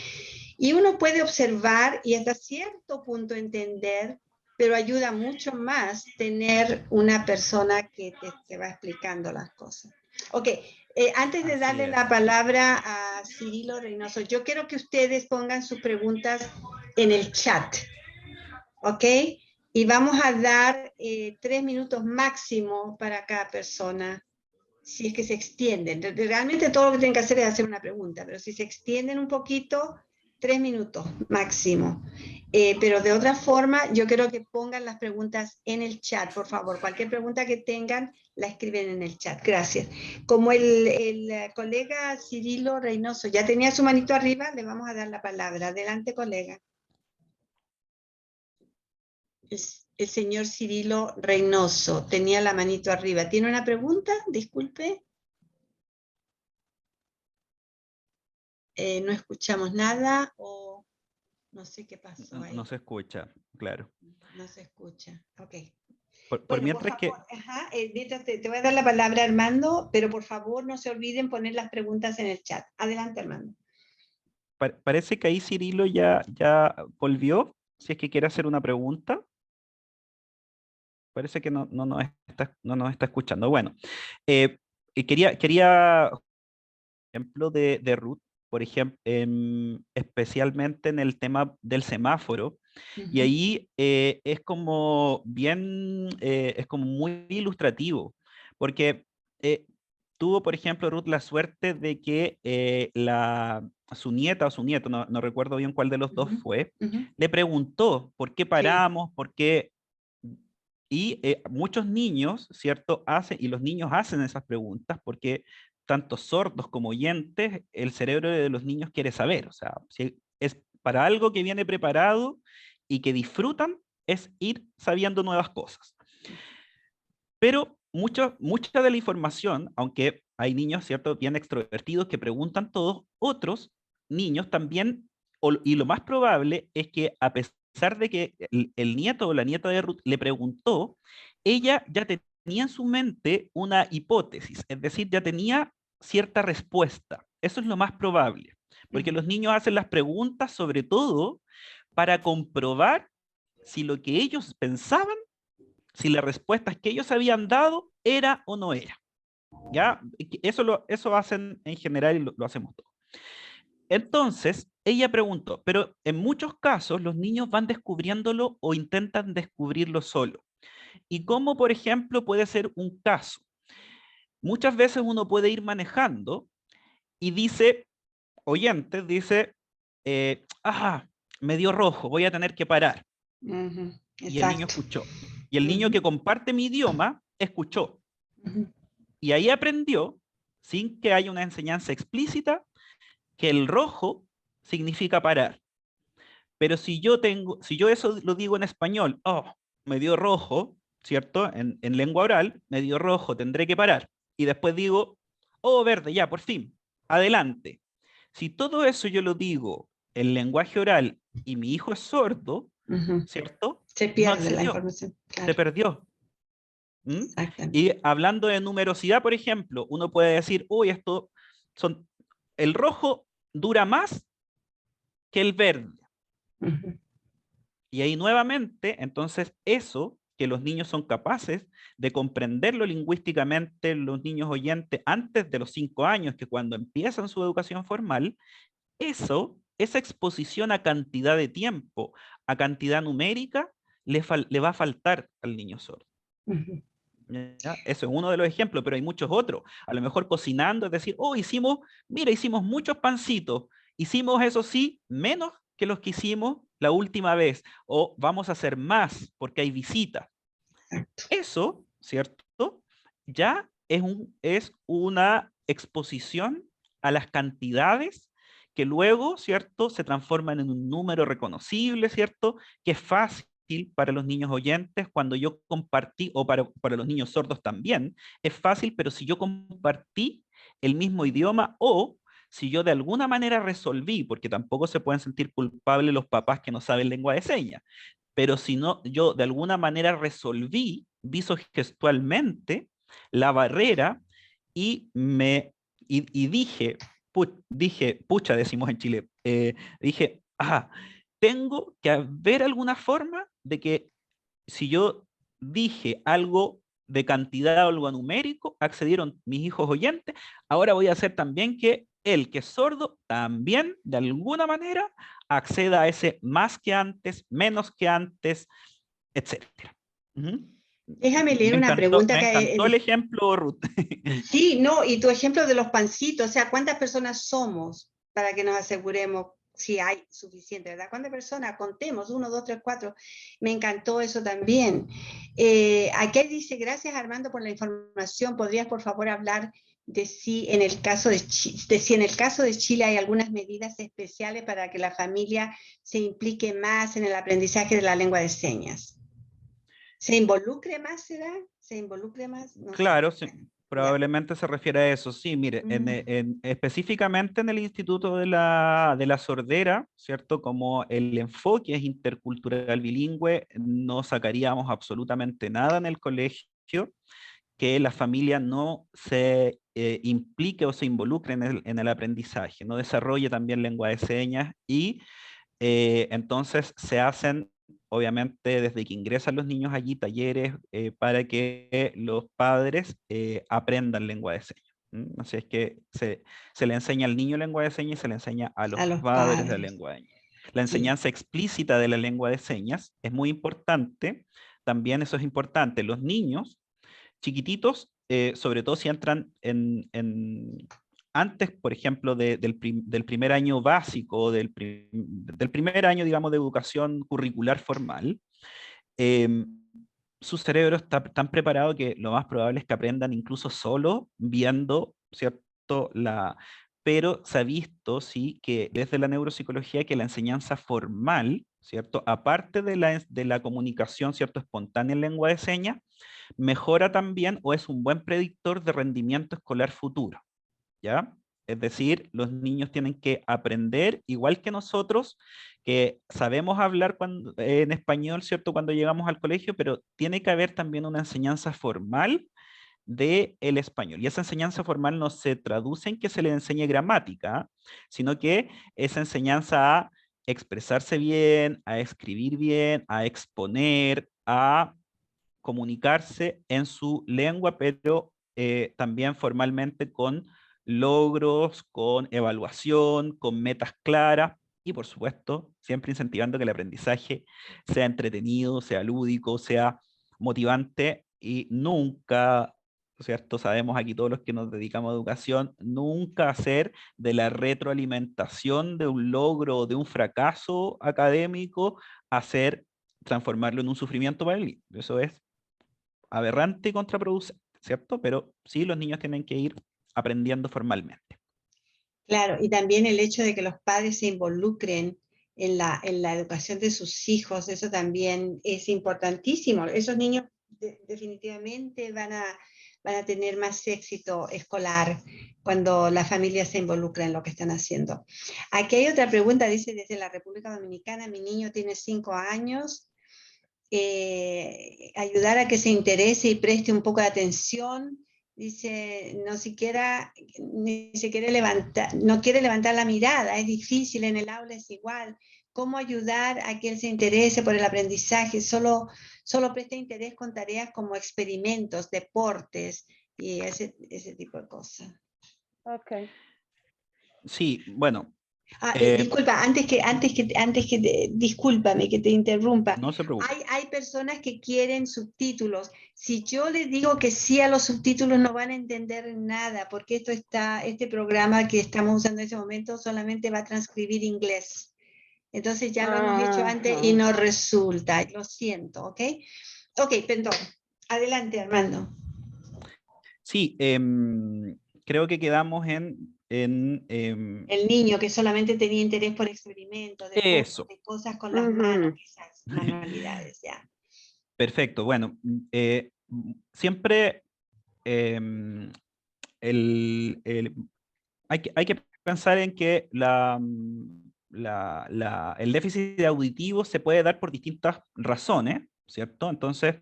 Y uno puede observar y hasta cierto punto entender, pero ayuda mucho más tener una persona que te va explicando las cosas. Ok, antes de darle la palabra a Cirilo Reynoso, yo quiero que ustedes pongan sus preguntas en el chat, ¿ok? Y vamos a dar 3 minutos máximo para cada persona, si es que se extienden. Realmente todo lo que tienen que hacer es hacer una pregunta, pero si se extienden un poquito, 3 minutos máximo. Pero de otra forma, yo quiero que pongan las preguntas en el chat, por favor. Cualquier pregunta que tengan, la escriben en el chat. Gracias. Como el colega Cirilo Reynoso ya tenía su manito arriba, le vamos a dar la palabra. Adelante, colega. El señor Cirilo Reynoso tenía la manito arriba. ¿Tiene una pregunta? Disculpe. No escuchamos nada o no sé qué pasó ahí. No se escucha, claro. No se escucha. Ok. Por mientras favor, mientras te voy a dar la palabra, Armando, pero por favor no se olviden poner las preguntas en el chat. Adelante, Armando. Parece que ahí Cirilo ya volvió, si es que quiere hacer una pregunta. Parece que no nos está escuchando. Bueno, quería ejemplo de Ruth, por ejemplo, especialmente en el tema del semáforo, y ahí es como es como muy ilustrativo, porque tuvo, por ejemplo, Ruth la suerte de que su nieta o su nieto, no recuerdo bien cuál de los dos fue, le preguntó por qué paramos, por qué. Y muchos niños, ¿cierto? Y los niños hacen esas preguntas porque tanto sordos como oyentes, el cerebro de los niños quiere saber. O sea, si es para algo que viene preparado y que disfrutan, es ir sabiendo nuevas cosas. Pero mucha de la información, aunque hay niños, ¿cierto?, bien extrovertidos que preguntan todos, otros niños también, y lo más probable es que a pesar de que el nieto o la nieta de Ruth le preguntó, ella ya tenía en su mente una hipótesis, es decir, ya tenía cierta respuesta. Eso es lo más probable, porque los niños hacen las preguntas sobre todo para comprobar si lo que ellos pensaban, si las respuestas que ellos habían dado era o no era. ¿Ya? Eso hacen en general y lo hacemos todos. Entonces, ella preguntó, pero en muchos casos los niños van descubriéndolo o intentan descubrirlo solo. ¿Y cómo, por ejemplo, puede ser un caso? Muchas veces uno puede ir manejando y dice, me dio rojo, voy a tener que parar. Y el niño escuchó. Y el niño que comparte mi idioma escuchó. Y ahí aprendió, sin que haya una enseñanza explícita, que el rojo significa parar. Pero si yo eso lo digo en español, me dio rojo, ¿cierto? En lengua oral, me dio rojo, tendré que parar. Y después digo, verde, ya, por fin, adelante. Si todo eso yo lo digo en lenguaje oral y mi hijo es sordo, ¿cierto? Se pierde la información. Claro. Se perdió. Y hablando de numerosidad, por ejemplo, uno puede decir, el rojo dura más que el verde. Y ahí nuevamente, entonces eso que los niños son capaces de comprenderlo lingüísticamente, los niños oyentes, antes de los 5 años, que cuando empiezan su educación formal, esa exposición a cantidad de tiempo, a cantidad numérica, le va a faltar al niño sordo. Ujú. ¿Ya? Eso es uno de los ejemplos, pero hay muchos otros. A lo mejor cocinando, es decir, oh, hicimos muchos pancitos, hicimos eso sí, menos que los que hicimos la última vez, o vamos a hacer más porque hay visitas. Eso, ¿cierto? Ya es una exposición a las cantidades que luego, ¿cierto?, se transforman en un número reconocible, ¿cierto?, que es fácil para los niños oyentes cuando yo compartí, o para los niños sordos también, es fácil, pero si yo compartí el mismo idioma o si yo de alguna manera resolví, porque tampoco se pueden sentir culpables los papás que no saben lengua de señas, pero si no, yo de alguna manera resolví visogestualmente la barrera y dije, pucha, decimos en Chile, dije, tengo que haber alguna forma de que si yo dije algo de cantidad o algo numérico, accedieron mis hijos oyentes, ahora voy a hacer también que el que es sordo también, de alguna manera, acceda a ese más que antes, menos que antes, etcétera. Déjame leer una pregunta Me que encantó el ejemplo, Ruth. Sí, no, y tu ejemplo de los pancitos, o sea, ¿cuántas personas somos para que nos aseguremos si hay suficiente, ¿verdad? ¿Cuántas personas? Contemos, 1, 2, 3, 4. Me encantó eso también. Aquí dice, gracias Armando por la información. ¿Podrías por favor hablar de si en el caso de Chile hay algunas medidas especiales para que la familia se implique más en el aprendizaje de la lengua de señas? ¿Se involucre más, será? ¿Se involucre más? No Claro, sé. sí, probablemente se refiere a eso. Sí, mire, específicamente en el Instituto de la Sordera, ¿cierto? Como el enfoque es intercultural bilingüe, no sacaríamos absolutamente nada en el colegio que la familia no se implique o se involucre en el aprendizaje, no desarrolle también lengua de señas y entonces se hacen, obviamente, desde que ingresan los niños allí, talleres para que los padres aprendan lengua de señas. Así es que se le enseña al niño lengua de señas y se le enseña a los A los padres la padres. lengua de señas. La Sí. enseñanza explícita de la lengua de señas es muy importante. También eso es importante. Los niños chiquititos, sobre todo si entran antes, por ejemplo, del primer año básico, del primer año, digamos, de educación curricular formal, eh, su cerebro está tan preparado que lo más probable es que aprendan incluso solo viendo, ¿cierto? Pero se ha visto, sí, que desde la neuropsicología que la enseñanza formal, ¿cierto? Aparte de la comunicación, ¿cierto? Espontánea en lengua de señas, mejora también o es un buen predictor de rendimiento escolar futuro, ¿ya? Es decir, los niños tienen que aprender, igual que nosotros, que sabemos hablar en español, ¿cierto? Cuando llegamos al colegio, pero tiene que haber también una enseñanza formal del español. Y esa enseñanza formal no se traduce en que se le enseñe gramática, sino que esa enseñanza a expresarse bien, a escribir bien, a exponer, a comunicarse en su lengua, pero también formalmente con logros, con evaluación, con metas claras y por supuesto siempre incentivando que el aprendizaje sea entretenido, sea lúdico, sea motivante y nunca, ¿cierto? Sabemos aquí todos los que nos dedicamos a educación, nunca hacer de la retroalimentación de un logro o de un fracaso académico, transformarlo en un sufrimiento para el niño. Eso es aberrante y contraproducente, ¿cierto? Pero sí, los niños tienen que ir aprendiendo formalmente. Claro, y también el hecho de que los padres se involucren en la educación de sus hijos, eso también es importantísimo. Esos niños definitivamente van a tener más éxito escolar cuando la familia se involucra en lo que están haciendo. Aquí hay otra pregunta, dice desde la República Dominicana, mi niño tiene 5 años, ayudar a que se interese y preste un poco de atención. Dice, ni siquiera no quiere levantar la mirada, es difícil, en el aula es igual. cómo ayudar a que él se interese por el aprendizaje. Solo presta interés con tareas como experimentos, deportes y ese tipo de cosas. Ok. Sí, bueno, Disculpa, discúlpame que te interrumpa. no se preocupe. Hay personas que quieren subtítulos. Si yo les digo que sí a los subtítulos, no van a entender nada, porque este programa que estamos usando en ese momento solamente va a transcribir inglés. Entonces ya lo hemos hecho antes y no resulta. Lo siento, ¿ok? Ok, perdón. Adelante, Armando. Sí, creo que quedamos El niño que solamente tenía interés por experimentos, de cosas con las manos, quizás, manualidades, ya. Perfecto, bueno, siempre hay que pensar en que el déficit auditivo se puede dar por distintas razones, ¿cierto? Entonces,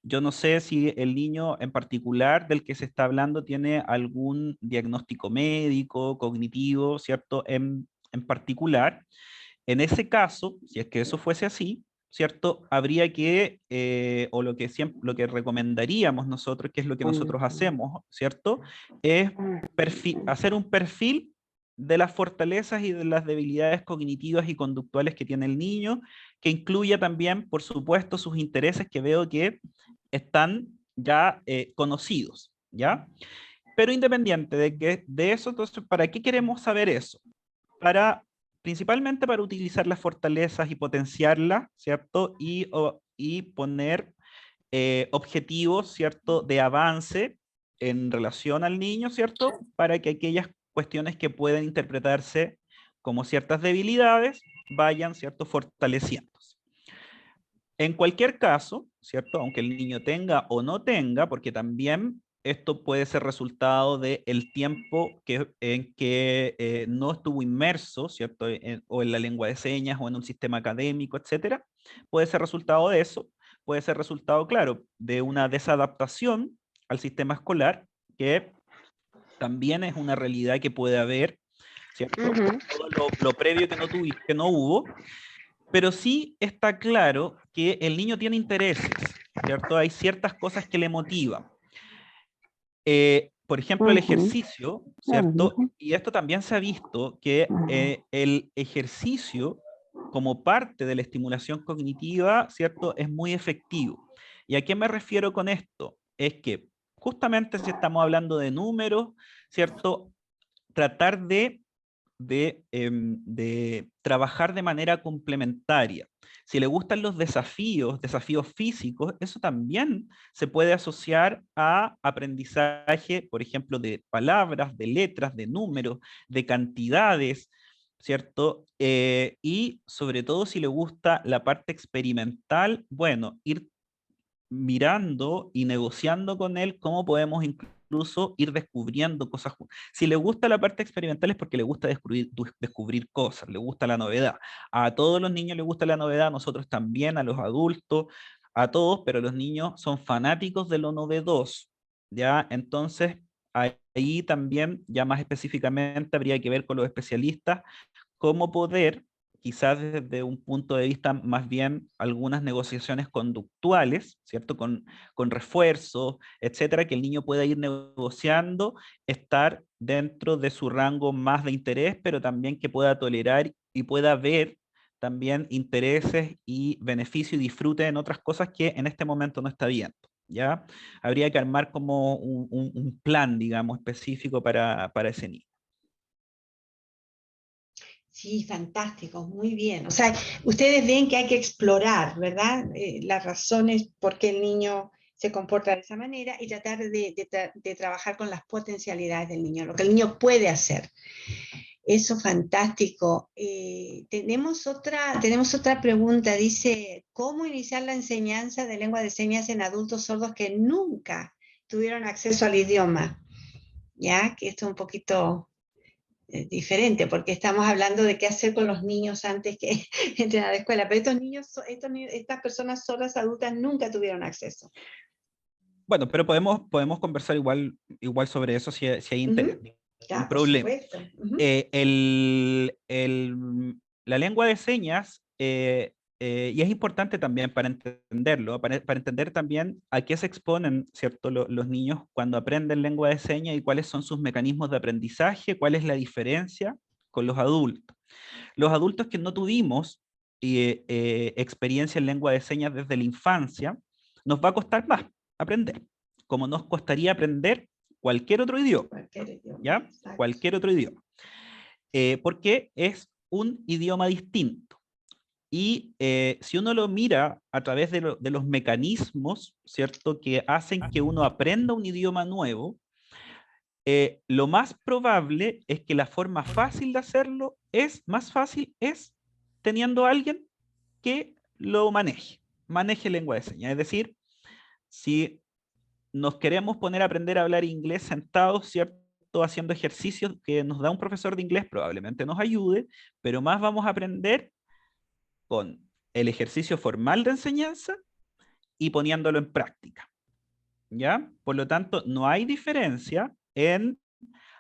yo no sé si el niño en particular del que se está hablando tiene algún diagnóstico médico, cognitivo, ¿cierto? En particular. En ese caso, si es que eso fuese así, ¿cierto? Habría que, o lo que recomendaríamos nosotros, que es lo que nosotros hacemos, ¿cierto? Es hacer un perfil de las fortalezas y de las debilidades cognitivas y conductuales que tiene el niño, que incluya también, por supuesto, sus intereses que veo que están ya conocidos, ¿ya? Pero independiente de eso, entonces, ¿para qué queremos saber eso? Principalmente para utilizar las fortalezas y potenciarlas, ¿cierto? Y poner objetivos, ¿cierto? De avance en relación al niño, ¿cierto? Para que aquellas cuestiones que pueden interpretarse como ciertas debilidades vayan, ¿cierto? Fortaleciéndose. En cualquier caso, ¿cierto? Aunque el niño tenga o no tenga, porque también esto puede ser resultado del tiempo en que no estuvo inmerso, ¿cierto? O en la lengua de señas o en un sistema académico, etcétera. Puede ser resultado de eso, puede ser resultado, claro, de una desadaptación al sistema escolar, que también es una realidad que puede haber, ¿cierto? Todo lo previo que no hubo, pero sí está claro que el niño tiene intereses, ¿cierto? Hay ciertas cosas que le motivan. Por ejemplo, el ejercicio, ¿cierto? Y esto también se ha visto que el ejercicio como parte de la estimulación cognitiva, ¿cierto? Es muy efectivo. ¿Y a qué me refiero con esto? Es que justamente si estamos hablando de números, ¿cierto? Tratar de trabajar de manera complementaria. Si le gustan los desafíos físicos, eso también se puede asociar a aprendizaje, por ejemplo, de palabras, de letras, de números, de cantidades, ¿cierto? Y sobre todo si le gusta la parte experimental, bueno, ir mirando y negociando con él cómo podemos incluso ir descubriendo cosas. Si le gusta la parte experimental es porque le gusta descubrir cosas, le gusta la novedad. A todos los niños les gusta la novedad, a nosotros también, a los adultos, a todos, pero los niños son fanáticos de lo novedoso, ¿ya? Entonces, ahí también, ya más específicamente, habría que ver con los especialistas cómo poder, quizás desde un punto de vista más bien algunas negociaciones conductuales, ¿cierto? Con refuerzos, etcétera, que el niño pueda ir negociando, estar dentro de su rango más de interés, pero también que pueda tolerar y pueda ver también intereses y beneficio y disfrute en otras cosas que en este momento no está viendo. ¿Ya? Habría que armar como un plan, digamos, específico para ese niño. Sí, fantástico, muy bien. O sea, ustedes ven que hay que explorar, ¿verdad? Las razones por qué el niño se comporta de esa manera y tratar de trabajar con las potencialidades del niño, lo que el niño puede hacer. Eso fantástico. Tenemos otra pregunta. Dice, ¿cómo iniciar la enseñanza de lengua de señas en adultos sordos que nunca tuvieron acceso al idioma? Ya, que esto es un poquito diferente, porque estamos hablando de qué hacer con los niños antes que entren a la escuela, pero estas personas sordas adultas nunca tuvieron acceso. Bueno, pero podemos conversar igual sobre eso si hay interés. Ya, Un problema. por supuesto. la lengua de señas, y es importante también para entenderlo, para entender también a qué se exponen, ¿cierto? Los niños cuando aprenden lengua de señas y cuáles son sus mecanismos de aprendizaje, cuál es la diferencia con los adultos. Los adultos que no tuvimos experiencia en lengua de señas desde la infancia, nos va a costar más aprender, como nos costaría aprender cualquier otro idioma, Cualquier idioma, ¿ya? exacto. Cualquier otro idioma. Porque es un idioma distinto. Y si uno lo mira a través de los mecanismos, ¿cierto?, que hacen que uno aprenda un idioma nuevo, lo más probable es que la forma fácil de hacerlo más fácil es teniendo a alguien que lo maneje lengua de señas. Es decir, si nos queremos poner a aprender a hablar inglés sentados, ¿cierto?, haciendo ejercicios que nos da un profesor de inglés, probablemente nos ayude, pero más vamos a aprender con el ejercicio formal de enseñanza y poniéndolo en práctica, ¿ya? Por lo tanto, no hay diferencia en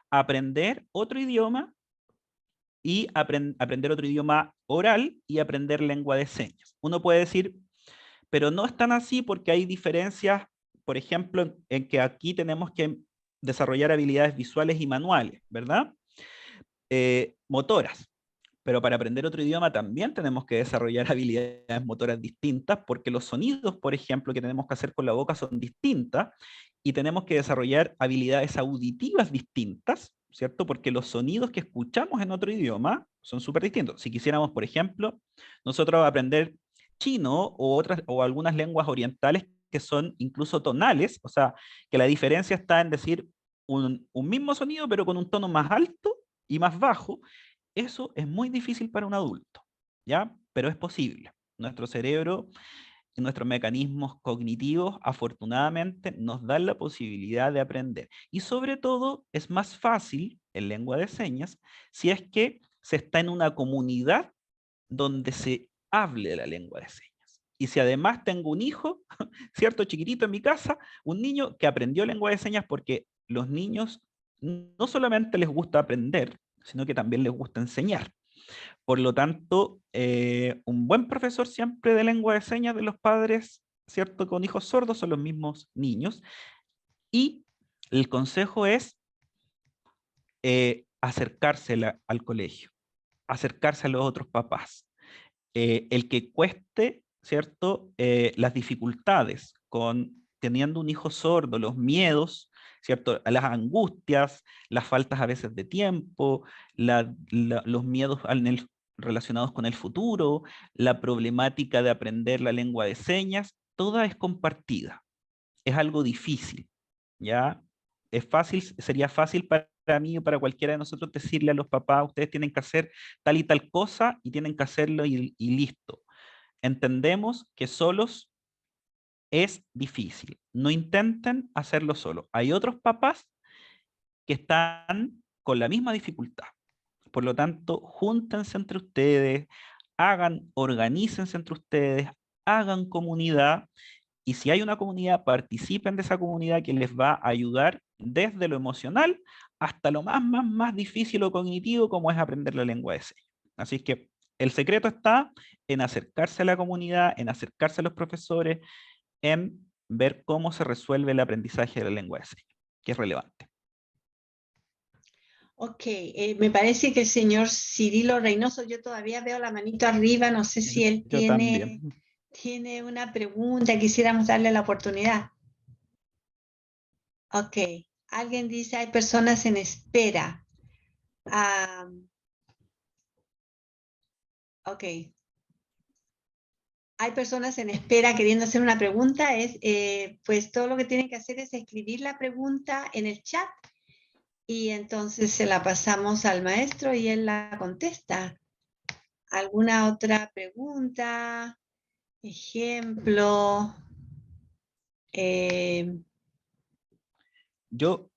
aprender otro idioma y aprender otro idioma oral y aprender lengua de señas. Uno puede decir, pero no es tan así porque hay diferencias, por ejemplo, en que aquí tenemos que desarrollar habilidades visuales y manuales, ¿verdad? Motoras. Pero para aprender otro idioma también tenemos que desarrollar habilidades motoras distintas porque los sonidos, por ejemplo, que tenemos que hacer con la boca son distintas y tenemos que desarrollar habilidades auditivas distintas, ¿cierto? Porque los sonidos que escuchamos en otro idioma son súper distintos. Si quisiéramos, por ejemplo, nosotros aprender chino o algunas lenguas orientales que son incluso tonales, o sea, que la diferencia está en decir un mismo sonido pero con un tono más alto y más bajo, eso es muy difícil para un adulto, ¿ya? Pero es posible. Nuestro cerebro y nuestros mecanismos cognitivos, afortunadamente, nos dan la posibilidad de aprender. Y sobre todo, es más fácil en lengua de señas si es que se está en una comunidad donde se hable la lengua de señas. Y si además tengo un hijo, cierto, chiquitito en mi casa, un niño que aprendió lengua de señas, porque los niños no solamente les gusta aprender, sino que también les gusta enseñar. Por lo tanto, un buen profesor siempre de lengua de señas de los padres, ¿cierto?, con hijos sordos son los mismos niños. Y el consejo es acercarse al colegio, acercarse a los otros papás. El que cueste, ¿cierto?, las dificultades con teniendo un hijo sordo, los miedos, ¿cierto?, las angustias, las faltas a veces de tiempo, los miedos relacionados con el futuro, la problemática de aprender la lengua de señas, toda es compartida. Es algo difícil, ¿ya? Es fácil, sería fácil para mí o para cualquiera de nosotros decirle a los papás, ustedes tienen que hacer tal y tal cosa y tienen que hacerlo y listo. Entendemos que solos es difícil. No intenten hacerlo solo. Hay otros papás que están con la misma dificultad. Por lo tanto, júntense entre ustedes, organícense entre ustedes, hagan comunidad. Y si hay una comunidad, participen de esa comunidad que les va a ayudar desde lo emocional hasta lo más difícil o cognitivo como es aprender la lengua de señas. Así es que el secreto está en acercarse a la comunidad, en acercarse a los profesores, en ver cómo se resuelve el aprendizaje de la lengua de señas, que es relevante. Ok, me parece que el señor Cirilo Reynoso, yo todavía veo la manito arriba, no sé si él Yo también. tiene una pregunta, quisiéramos darle la oportunidad. Ok, alguien dice, hay personas en espera. Ok. Hay personas en espera queriendo hacer una pregunta, pues todo lo que tienen que hacer es escribir la pregunta en el chat y entonces se la pasamos al maestro y él la contesta. ¿Alguna otra pregunta? Ejemplo. Yo,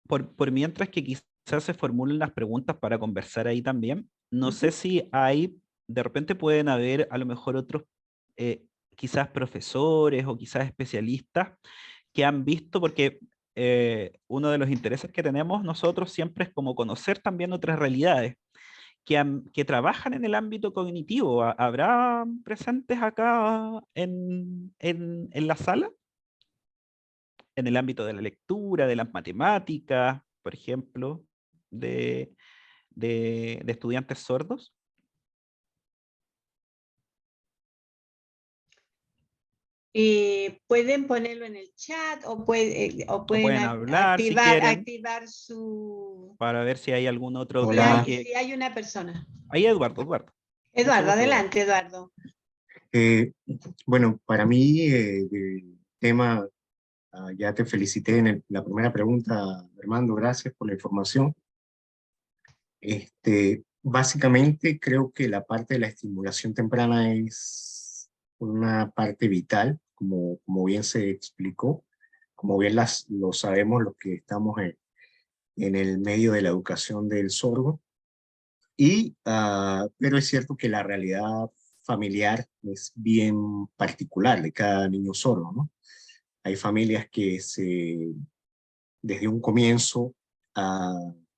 por mientras que quizás se formulen las preguntas para conversar ahí también, no sé si hay, de repente pueden haber a lo mejor otros, quizás profesores o quizás especialistas que han visto, porque uno de los intereses que tenemos nosotros siempre es como conocer también otras realidades. que trabajan en el ámbito cognitivo. ¿Habrá presentes acá en la sala? En el ámbito de la lectura, de las matemáticas, por ejemplo, de estudiantes sordos. Pueden ponerlo en el chat o, O pueden hablar si quieren, activar su... para ver si hay algún otro Si tema Hola. hay, si hay una persona. Ahí Eduardo. Mucho Eduardo, gusto, adelante, Eduardo. Bueno, para mí el tema, ya te felicité en la primera pregunta, Armando, gracias por la información. Básicamente creo que la parte de la estimulación temprana es una parte vital, como bien se explicó, como bien lo sabemos los que estamos en el medio de la educación del sordo. Pero es cierto que la realidad familiar es bien particular de cada niño sordo, ¿no? Hay familias que desde un comienzo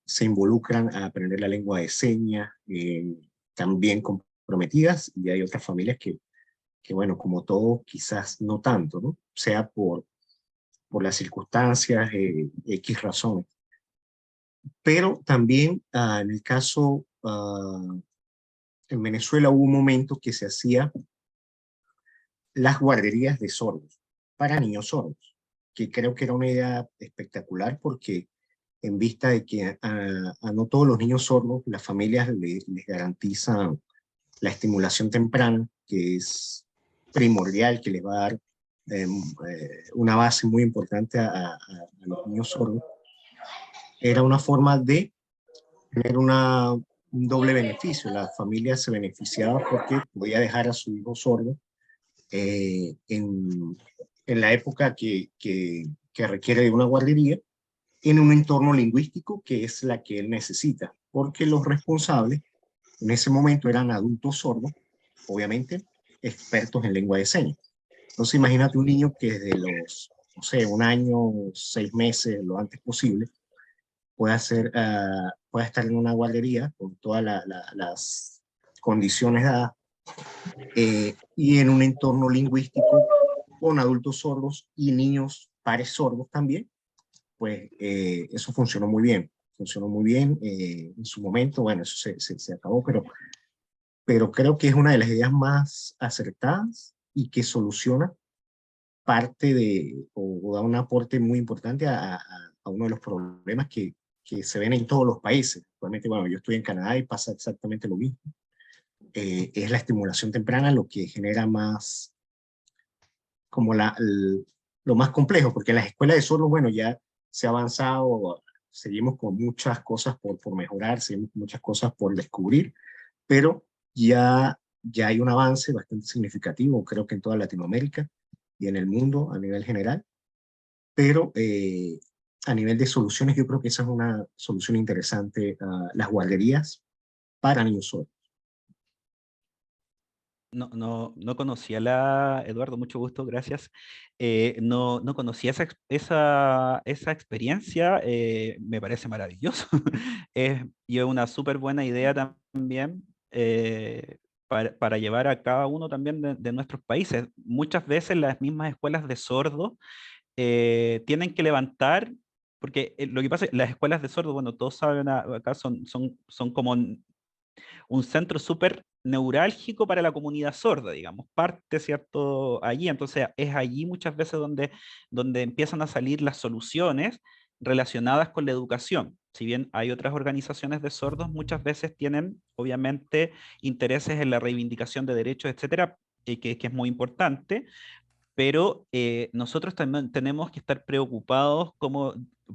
se involucran a aprender la lengua de señas, también comprometidas, y hay otras familias que, bueno, como todo, quizás no tanto, ¿no? Sea por las circunstancias, X razones. Pero también en el caso, en Venezuela hubo un momento que se hacía las guarderías de sordos para niños sordos, que creo que era una idea espectacular porque en vista de que a no todos los niños sordos las familias les garantizan la estimulación temprana, que es primordial, que les va a dar una base muy importante a los niños sordos, era una forma de tener un doble beneficio. La familia se beneficiaba porque podía dejar a su hijo sordo en la época que requiere de una guardería, en un entorno lingüístico que es la que él necesita, porque los responsables en ese momento eran adultos sordos, obviamente expertos en lengua de señas. Entonces imagínate un niño que desde los, no sé, 1 año, 6 meses, lo antes posible, pueda estar en una guardería con todas las condiciones dadas, y en un entorno lingüístico con adultos sordos y niños pares sordos también, pues eso funcionó muy bien. Funcionó muy bien en su momento. Bueno, eso se acabó, pero creo que es una de las ideas más acertadas y que soluciona parte o da un aporte muy importante a uno de los problemas que se ven en todos los países. Actualmente, bueno, yo estoy en Canadá y pasa exactamente lo mismo. Es la estimulación temprana lo que genera más, como lo más complejo, porque en las escuelas de sordos, bueno, ya se ha avanzado, seguimos con muchas cosas por mejorar, seguimos con muchas cosas por descubrir, pero ya hay un avance bastante significativo, creo que en toda Latinoamérica y en el mundo a nivel general, pero a nivel de soluciones yo creo que esa es una solución interesante, las guarderías para niños sordos. No conocía Eduardo, mucho gusto, gracias. No conocía esa experiencia, me parece maravilloso. Y es una súper buena idea también, para llevar a cada uno también de nuestros países. Muchas veces las mismas escuelas de sordos tienen que levantar, porque lo que pasa es que las escuelas de sordos, bueno, todos saben acá, son como un centro súper neurálgico para la comunidad sorda, digamos, parte, ¿cierto? Allí, entonces es allí muchas veces donde empiezan a salir las soluciones relacionadas con la educación. Si bien hay otras organizaciones de sordos, muchas veces tienen, obviamente, intereses en la reivindicación de derechos, etcétera, que es muy importante, pero nosotros también tenemos que estar preocupados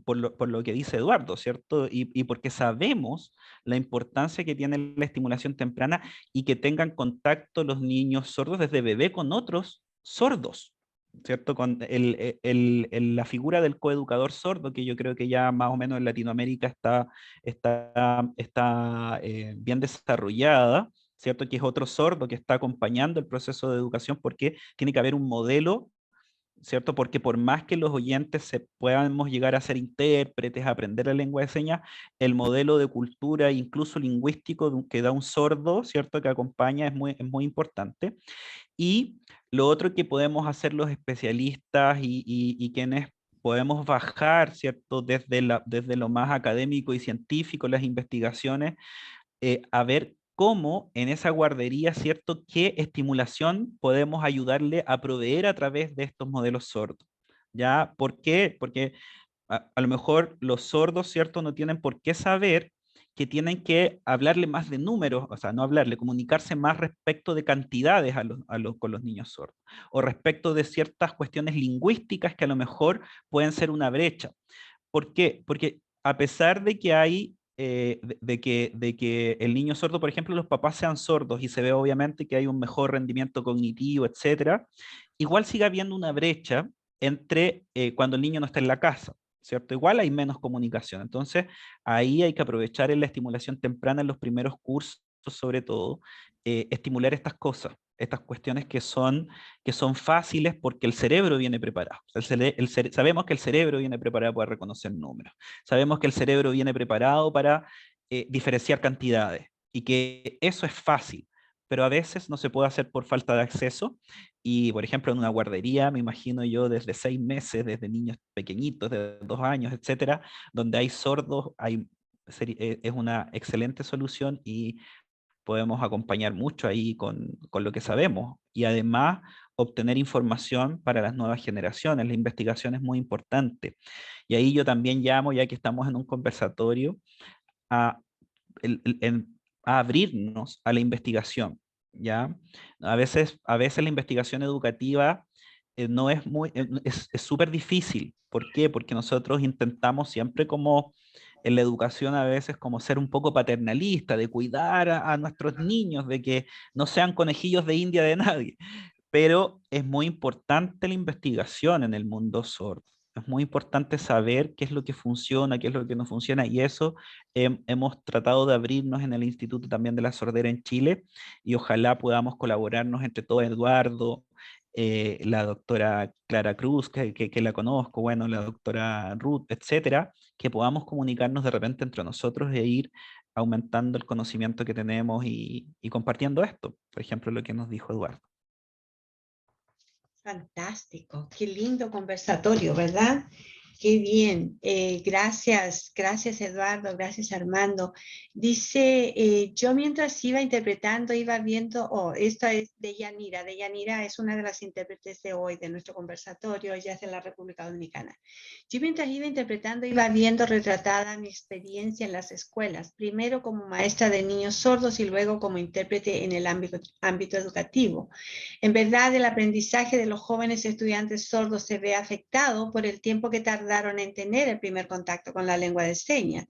por lo que dice Eduardo, ¿cierto? Y porque sabemos la importancia que tiene la estimulación temprana y que tengan contacto los niños sordos desde bebé con otros sordos, ¿cierto? Con la figura del coeducador sordo, que yo creo que ya más o menos en Latinoamérica está bien desarrollada, ¿cierto? Que es otro sordo que está acompañando el proceso de educación porque tiene que haber un modelo ¿cierto? Porque por más que los oyentes podamos llegar a ser intérpretes, a aprender la lengua de señas, el modelo de cultura, incluso lingüístico, que da un sordo, ¿cierto? Que acompaña, es muy importante. Y lo otro que podemos hacer los especialistas y quienes podemos bajar, ¿cierto? Desde lo más académico y científico, las investigaciones, a ver cómo en esa guardería, ¿cierto? ¿Qué estimulación podemos ayudarle a proveer a través de estos modelos sordos? ¿Ya? ¿Por qué? Porque a lo mejor los sordos, ¿cierto? No tienen por qué saber que tienen que hablarle más de números, o sea, no hablarle, comunicarse más respecto de cantidades con los niños sordos, o respecto de ciertas cuestiones lingüísticas que a lo mejor pueden ser una brecha. ¿Por qué? Porque a pesar de que hay, de que el niño sordo, por ejemplo, los papás sean sordos y se ve obviamente que hay un mejor rendimiento cognitivo, etcétera, igual sigue habiendo una brecha entre cuando el niño no está en la casa, ¿cierto? Igual hay menos comunicación. Entonces, ahí hay que aprovechar en la estimulación temprana en los primeros cursos, sobre todo, estimular estas cosas, estas cuestiones que son fáciles porque el cerebro viene preparado. Sabemos que el cerebro viene preparado para reconocer números. Sabemos que el cerebro viene preparado para diferenciar cantidades y que eso es fácil, pero a veces no se puede hacer por falta de acceso. Y, por ejemplo, en una guardería, me imagino yo, desde 6 meses, desde niños pequeñitos, de 2 años, etcétera, donde hay sordos, es una excelente solución y podemos acompañar mucho ahí con lo que sabemos y además obtener información para las nuevas generaciones. La investigación es muy importante. Y ahí yo también llamo, ya que estamos en un conversatorio, a, a abrirnos a la investigación, ¿ya? A veces la investigación educativa no es muy, es súper difícil. ¿Por qué? Porque nosotros intentamos siempre como en la educación a veces como ser un poco paternalista, de cuidar a nuestros niños, de que no sean conejillos de India de nadie. Pero es muy importante la investigación en el mundo sordo. Es muy importante saber qué es lo que funciona, qué es lo que no funciona, y eso hemos tratado de abrirnos en el Instituto también de la Sordera en Chile, y ojalá podamos colaborarnos entre todos, Eduardo, la doctora Clara Cruz, que la conozco, bueno, la doctora Ruth, etcétera, que podamos comunicarnos de repente entre nosotros e ir aumentando el conocimiento que tenemos y compartiendo esto, por ejemplo, lo que nos dijo Eduardo. Fantástico, qué lindo conversatorio, ¿verdad? Qué bien. Gracias, gracias Eduardo, gracias Armando. Dice, yo mientras iba interpretando, iba viendo, esta es de Yanira. De Yanira es una de las intérpretes de hoy, de nuestro conversatorio, ella es de la República Dominicana. Yo mientras iba interpretando, iba viendo retratada mi experiencia en las escuelas, primero como maestra de niños sordos y luego como intérprete en el ámbito educativo. En verdad, el aprendizaje de los jóvenes estudiantes sordos se ve afectado por el tiempo que tardaron en tener el primer contacto con la lengua de señas.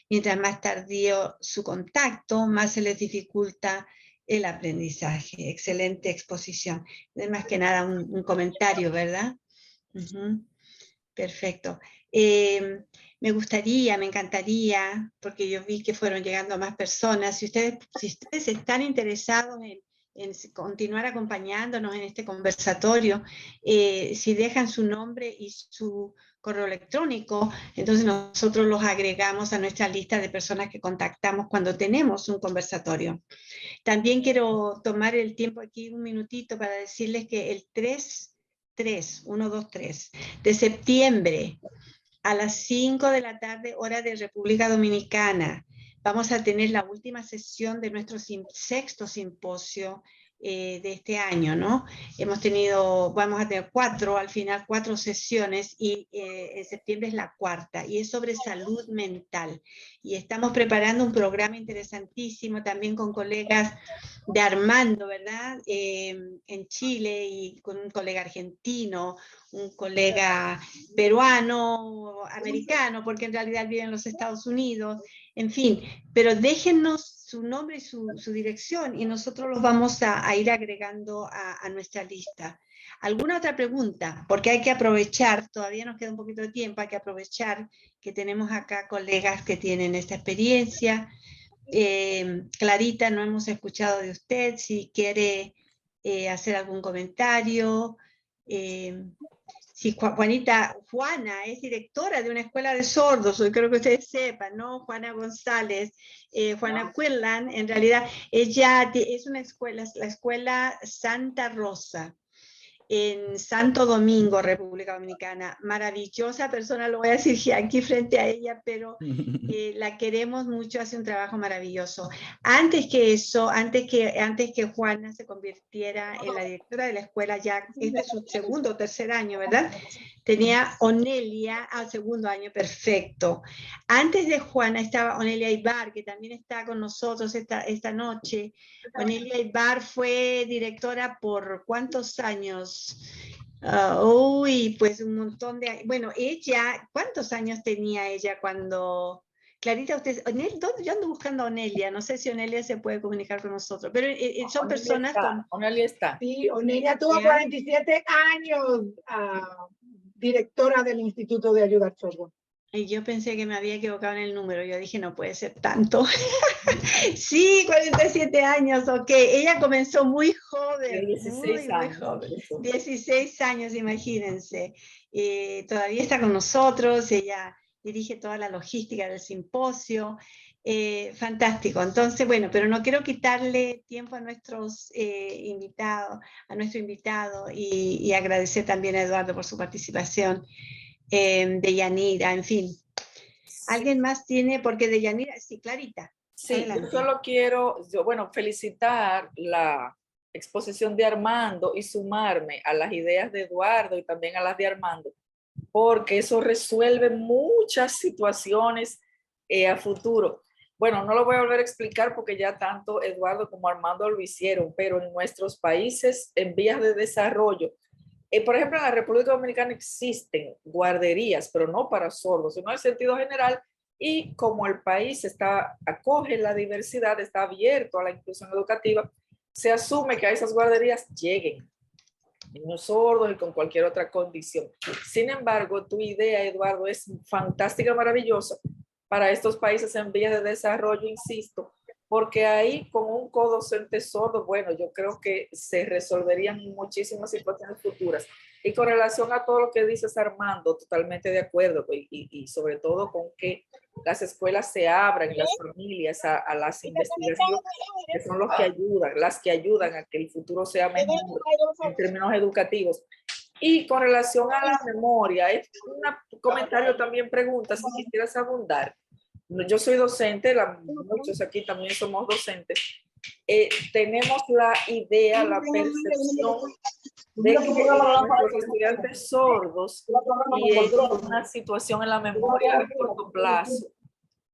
Mientras más tardío su contacto, más se les dificulta el aprendizaje. Excelente exposición. Es más que nada un comentario, ¿verdad? Perfecto. Me gustaría, me encantaría, porque yo vi que fueron llegando más personas, si ustedes están interesados en continuar acompañándonos en este conversatorio, si dejan su nombre y su correo electrónico, entonces nosotros los agregamos a nuestra lista de personas que contactamos cuando tenemos un conversatorio. También quiero tomar el tiempo aquí un minutito para decirles que el 3 de septiembre a las 5 de la tarde, hora de República Dominicana, vamos a tener la última sesión de nuestro sexto simposio de este año, ¿no? Vamos a tener al final 4 sesiones y en septiembre es la cuarta y es sobre salud mental. Y estamos preparando un programa interesantísimo también con colegas de Armando, ¿verdad? En Chile y con un colega argentino, un colega peruano, americano, porque en realidad vive en los Estados Unidos, en fin, pero déjennos su nombre y su dirección y nosotros los vamos a ir agregando a nuestra lista. ¿Alguna otra pregunta? Porque hay que aprovechar, todavía nos queda un poquito de tiempo, hay que aprovechar que tenemos acá colegas que tienen esta experiencia. Clarita, no hemos escuchado de usted, si quiere hacer algún comentario. Sí, Juana es directora de una escuela de sordos, yo creo que ustedes sepan, ¿no? Juana González, Juana Quinlan, en realidad ella es una escuela, la escuela Santa Rosa, en Santo Domingo, República Dominicana. Maravillosa persona, lo voy a decir aquí frente a ella, pero la queremos mucho, hace un trabajo maravilloso. Antes que eso, antes que Juana se convirtiera en la directora de la escuela, ya este es su segundo o tercer año, ¿verdad? Tenía Onelia al segundo año, perfecto. Antes de Juana estaba Onelia Ibar, que también está con nosotros esta noche. Onelia Ibar fue directora por ¿cuántos años? Pues un montón de años. Bueno, ella, ¿cuántos años tenía ella cuando... Clarita, usted, yo ando buscando a Onelia, no sé si Onelia se puede comunicar con nosotros, pero son Onelia personas está, con... Onelia está. Sí, Onelia tuvo 47 años directora del Instituto de Ayuda al Sordo. Y yo pensé que me había equivocado en el número, yo dije, no puede ser tanto. Sí, 47 años, ok. Ella comenzó muy joven, 16 años. muy joven. 16 años, imagínense. Todavía está con nosotros, ella dirige toda la logística del simposio. Fantástico. Entonces, bueno, pero no quiero quitarle tiempo a nuestros invitados, a nuestro invitado, y agradecer también a Eduardo por su participación. De Yanira, en fin. ¿Alguien más tiene? Porque de Yanira, sí, Clarita. Sí, adelante. yo solo quiero, felicitar la exposición de Armando y sumarme a las ideas de Eduardo y también a las de Armando, porque eso resuelve muchas situaciones a futuro. Bueno, no lo voy a volver a explicar porque ya tanto Eduardo como Armando lo hicieron, pero en nuestros países en vías de desarrollo, por ejemplo, en la República Dominicana existen guarderías, pero no para sordos, sino en sentido general, y como el país acoge la diversidad, está abierto a la inclusión educativa, se asume que a esas guarderías lleguen niños sordos y con cualquier otra condición. Sin embargo, tu idea, Eduardo, es fantástica, maravillosa para estos países en vías de desarrollo, insisto, porque ahí con un codocente sordo, bueno, yo creo que se resolverían muchísimas situaciones futuras. Y con relación a todo lo que dices, Armando, totalmente de acuerdo, y sobre todo con que las escuelas se abran, las familias a las investigaciones, que son las que ayudan a que el futuro sea mejor en términos educativos. Y con relación a la memoria, es un comentario también, pregunta, si quisieras abundar. Yo soy docente, muchos aquí también somos docentes. Tenemos la idea, la percepción de que los estudiantes sordos tienen una situación en la memoria a corto plazo.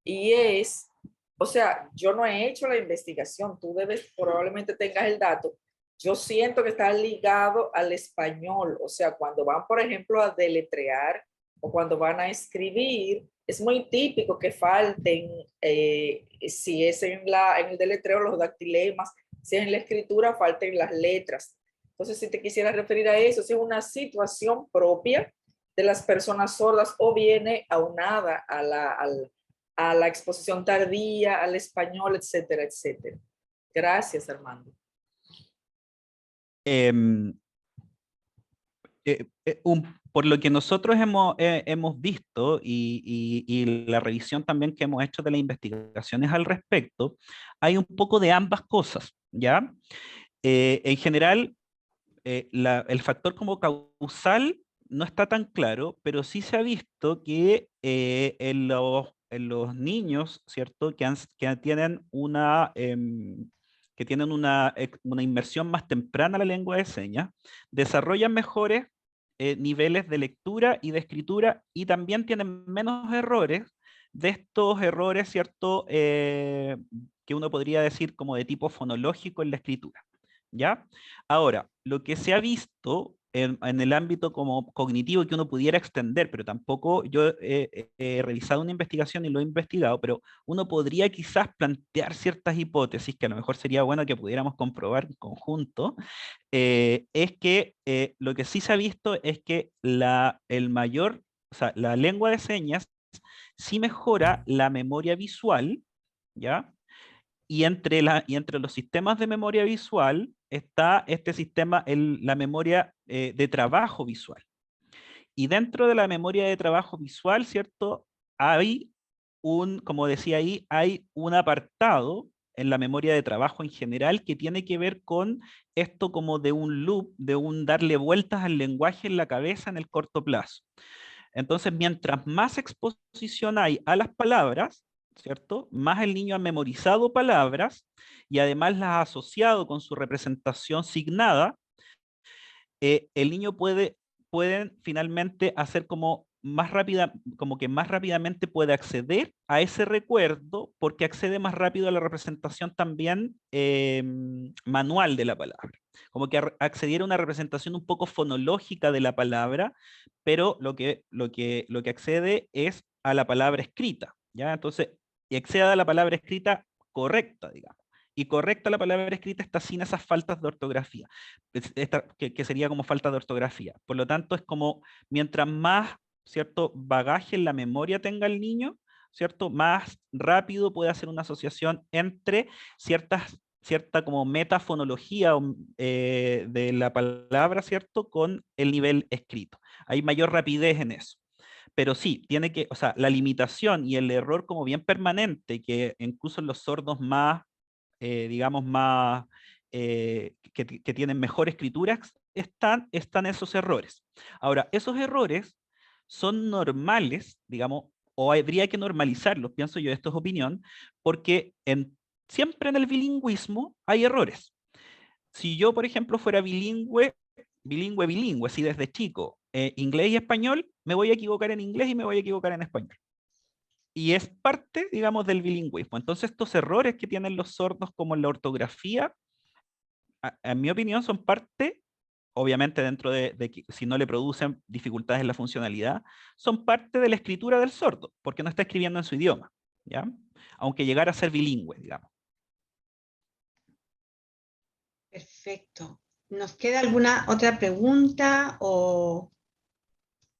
Y es, o sea, yo no he hecho la investigación, tú probablemente tengas el dato. Yo siento que está ligado al español, o sea, cuando van, por ejemplo, a deletrear o cuando van a escribir, es muy típico que falten, si es en el deletreo, los dactilemas, si es en la escritura, falten las letras. Entonces, si te quisieras referir a eso, si es una situación propia de las personas sordas o viene aunada a la exposición tardía, al español, etcétera, etcétera. Gracias, Armando. Por lo que nosotros hemos visto y la revisión también que hemos hecho de las investigaciones al respecto, hay un poco de ambas cosas, ¿ya? En general, el factor como causal no está tan claro, pero sí se ha visto que en los niños, ¿cierto? Que tienen una inmersión más temprana a la lengua de señas, desarrollan mejores niveles de lectura y de escritura y también tienen menos errores de estos errores, ¿cierto? Que uno podría decir como de tipo fonológico en la escritura, ¿ya? Ahora, lo que se ha visto en el ámbito como cognitivo que uno pudiera extender, pero tampoco yo he revisado una investigación y lo he investigado, pero uno podría quizás plantear ciertas hipótesis que a lo mejor sería bueno que pudiéramos comprobar en conjunto, es que lo que sí se ha visto es que la lengua de señas sí mejora la memoria visual, ¿ya? Y entre los sistemas de memoria visual está este sistema, la memoria de trabajo visual. Y dentro de la memoria de trabajo visual, ¿cierto? Hay como decía ahí, hay un apartado en la memoria de trabajo en general que tiene que ver con esto como de un loop, de un darle vueltas al lenguaje en la cabeza en el corto plazo. Entonces, mientras más exposición hay a las palabras, ¿cierto? Más el niño ha memorizado palabras y además las ha asociado con su representación signada, el niño puede finalmente hacer como que más rápidamente puede acceder a ese recuerdo porque accede más rápido a la representación también manual de la palabra. Como que accediera a una representación un poco fonológica de la palabra, pero lo que accede es a la palabra escrita, ¿ya? Entonces, y accede a la palabra escrita correcta, digamos. Y correcta la palabra escrita está sin esas faltas de ortografía, que sería como falta de ortografía. Por lo tanto, es como mientras más, ¿cierto?, bagaje en la memoria tenga el niño, ¿cierto?, más rápido puede hacer una asociación entre cierta como metafonología de la palabra, ¿cierto?, con el nivel escrito. Hay mayor rapidez en eso. Pero sí, tiene que, o sea, la limitación y el error como bien permanente, que incluso en los sordos más digamos, más, que tienen mejor escritura, están esos errores. Ahora, esos errores son normales, digamos, o habría que normalizarlos, pienso yo, esto es opinión, porque siempre en el bilingüismo hay errores. Si yo, por ejemplo, fuera bilingüe, así desde chico, inglés y español, me voy a equivocar en inglés y me voy a equivocar en español. Y es parte, digamos, del bilingüismo. Entonces, estos errores que tienen los sordos, como en la ortografía, en mi opinión, son parte, obviamente dentro de que si no le producen dificultades en la funcionalidad, son parte de la escritura del sordo, porque no está escribiendo en su idioma, ¿ya? Aunque llegara a ser bilingüe, digamos. Perfecto. ¿Nos queda alguna otra pregunta o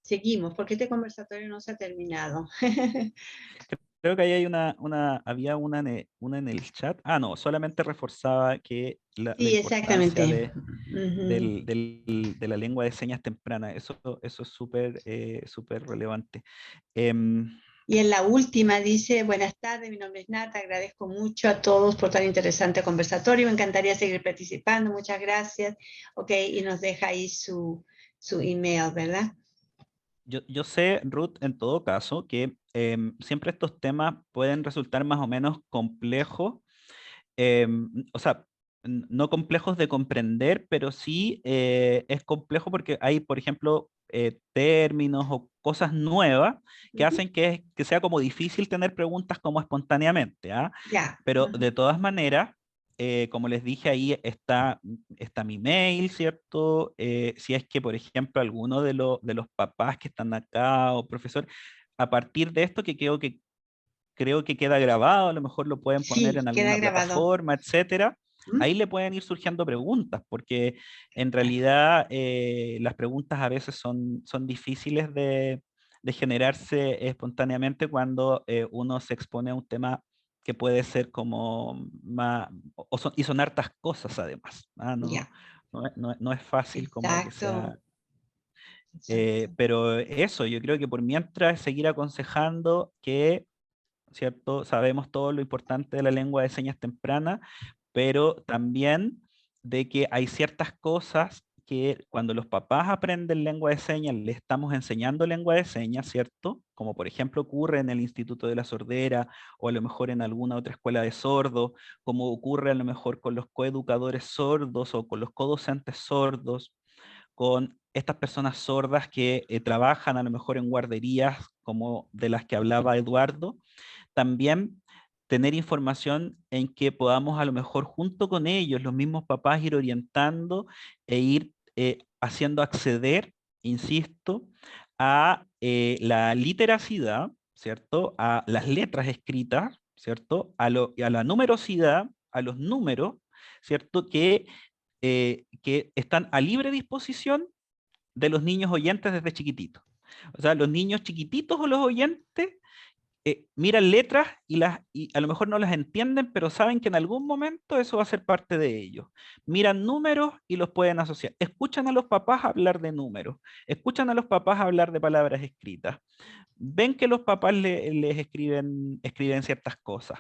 seguimos? Porque este conversatorio no se ha terminado. Creo que ahí hay había una en el chat. Ah, no, solamente reforzaba que la Sí, importancia exactamente. de la lengua de señas temprana. Eso es súper súper relevante. Y en la última dice, buenas tardes, mi nombre es Nata, agradezco mucho a todos por tan interesante conversatorio, me encantaría seguir participando, muchas gracias. Ok, y nos deja ahí su email, ¿verdad? Yo sé, Ruth, en todo caso, que siempre estos temas pueden resultar más o menos complejos, o sea, no complejos de comprender, pero sí es complejo porque hay, por ejemplo, términos o cosas nuevas que hacen que sea como difícil tener preguntas como espontáneamente, ¿ah? Ya. Pero de todas maneras, como les dije, ahí está mi mail, ¿cierto? Si es que, por ejemplo, alguno de los papás que están acá o profesor, a partir de esto que creo que queda grabado, a lo mejor lo pueden poner en Sí, queda alguna grabado. plataforma, etcétera. ¿Mm? Ahí le pueden ir surgiendo preguntas, porque en realidad las preguntas a veces son difíciles de generarse espontáneamente cuando uno se expone a un tema que puede ser como más, y son hartas cosas además. Ya. No es fácil como que sea. Exacto. Exacto. Pero eso, yo creo que por mientras seguir aconsejando que, ¿cierto? Sabemos todo lo importante de la lengua de señas temprana, pero también de que hay ciertas cosas que cuando los papás aprenden lengua de señas, le estamos enseñando lengua de señas, ¿cierto? Como por ejemplo ocurre en el Instituto de la Sordera o a lo mejor en alguna otra escuela de sordos, como ocurre a lo mejor con los coeducadores sordos o con los codocentes sordos, con estas personas sordas que trabajan a lo mejor en guarderías como de las que hablaba Eduardo, también tener información en que podamos a lo mejor junto con ellos, los mismos papás, ir orientando e ir haciendo acceder, insisto, a la literacidad, ¿cierto? A las letras escritas, ¿cierto? A la numerosidad, a los números, ¿cierto? Que están a libre disposición de los niños oyentes desde chiquititos. O sea, los niños chiquititos o los oyentes miran letras y a lo mejor no las entienden, pero saben que en algún momento eso va a ser parte de ellos. Miran números y los pueden asociar. Escuchan a los papás hablar de números. Escuchan a los papás hablar de palabras escritas. Ven que los papás les escriben ciertas cosas.